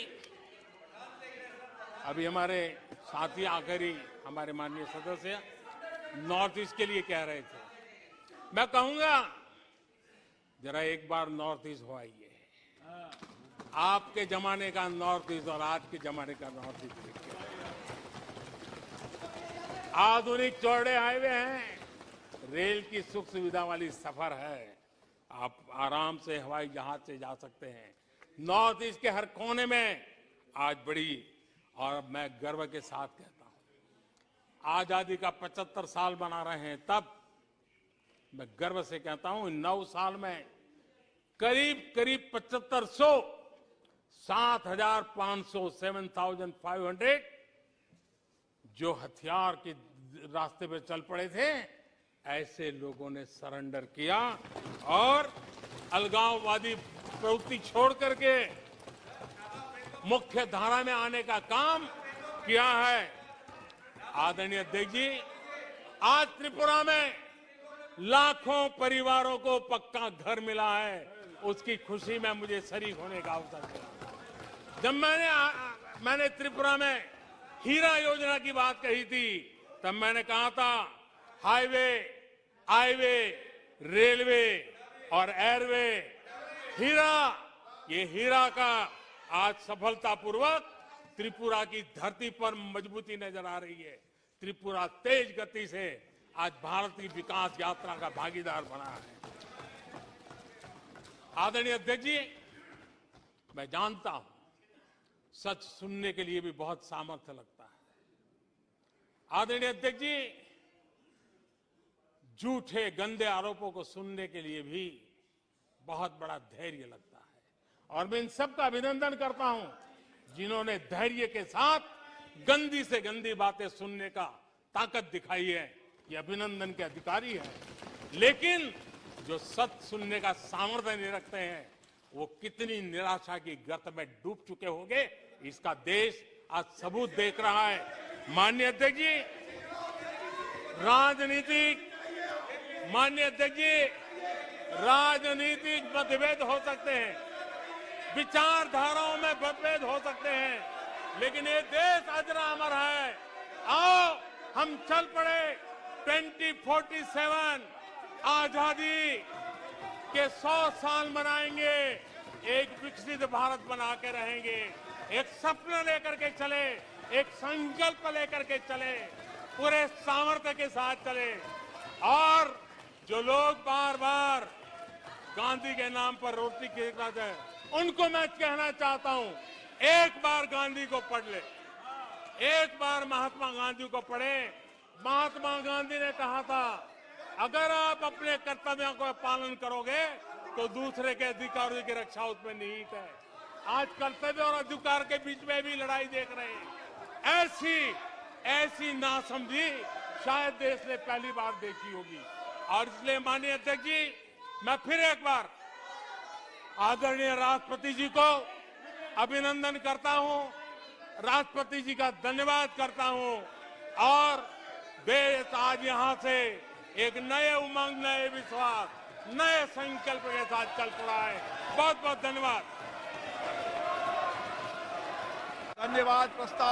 अभी हमारे साथी आखिरी हमारे माननीय सदस्य नॉर्थ ईस्ट के लिए कह रहे थे। मैं कहूंगा जरा एक बार नॉर्थ ईस्ट हो आइए। आपके जमाने का नॉर्थ ईस्ट और आज के जमाने का नॉर्थ ईस्ट देखिए। आधुनिक चौड़े हाईवे हैं, रेल की सुख सुविधा वाली सफर है, आप आराम से हवाई जहाज से जा सकते हैं। नॉर्थ ईस्ट के हर कोने में आज बड़ी, और मैं गर्व के साथ कहता हूं, आजादी का 75 साल मना रहे हैं, तब मैं गर्व से कहता हूं 9 साल में करीब 7500 7,500 7,500 जो हथियार के रास्ते पे चल पड़े थे, ऐसे लोगों ने सरेंडर किया और अलगाववादी प्रवृत्ति छोड़ करके मुख्य धारा में आने का काम किया है। आदरणीय अध्यक्ष जी, आज त्रिपुरा में लाखों परिवारों को पक्का घर मिला है, उसकी खुशी में मुझे शरीक होने का अवसर मिला। जब मैंने त्रिपुरा में हीरा योजना की बात कही थी, तब मैंने कहा था हाईवे, हाईवे, रेलवे और एयरवे, हीरा, ये हीरा का आज सफलतापूर्वक त्रिपुरा की धरती पर मजबूती नजर आ रही है। त्रिपुरा तेज गति से आज भारत की विकास यात्रा का भागीदार बना है। आदरणीय अध्यक्ष जी, मैं जानता हूं सच सुनने के लिए भी बहुत सामर्थ्य लगता है। आदरणीय अध्यक्ष जी, झूठे गंदे आरोपों को सुनने के लिए भी बहुत बड़ा धैर्य लगता है, और मैं इन सबका अभिनंदन करता हूं जिन्होंने धैर्य के साथ गंदी से गंदी बातें सुनने का ताकत दिखाई है। ये अभिनंदन के अधिकारी है। लेकिन जो सच सुनने का सामर्थ्य नहीं रखते हैं, वो कितनी निराशा की गर्त में डूब चुके होंगे, इसका देश आज सबूत देख रहा है। माननीय अध्यक्ष जी, राजनीतिक माननीय अध्यक्ष जी, राजनीतिक मतभेद हो सकते हैं, विचारधाराओं में मतभेद हो सकते हैं, लेकिन ये देश अजरा अमर है। आओ हम चल पड़े 2047 आजादी के 100 साल मनाएंगे, एक विकसित भारत बना के रहेंगे, एक सपना लेकर के चले, एक संकल्प लेकर के चले, पूरे सामर्थ्य के साथ चले। और जो लोग बार बार गांधी के नाम पर रोटी खिलाते हैं, उनको मैं कहना चाहता हूं, एक बार गांधी को पढ़ ले, एक बार महात्मा गांधी को पढ़े। महात्मा गांधी ने कहा था, अगर आप अपने कर्तव्यों को पालन करोगे तो दूसरे के अधिकारों की रक्षा उसमें निहित है। आज कर्तव्य और अधिकार के बीच में भी लड़ाई देख रहे हैं। ऐसी नासमझी शायद देश ने पहली बार देखी होगी। और इसलिए माननीय अध्यक्ष जी, मैं फिर एक बार आदरणीय राष्ट्रपति जी को अभिनंदन करता हूं, राष्ट्रपति जी का धन्यवाद करता हूं। और देश आज यहां से एक नए उमंग, नए विश्वास, नए संकल्प के साथ चल पड़ा है। बहुत बहुत धन्यवाद। धन्यवाद। प्रस्ताव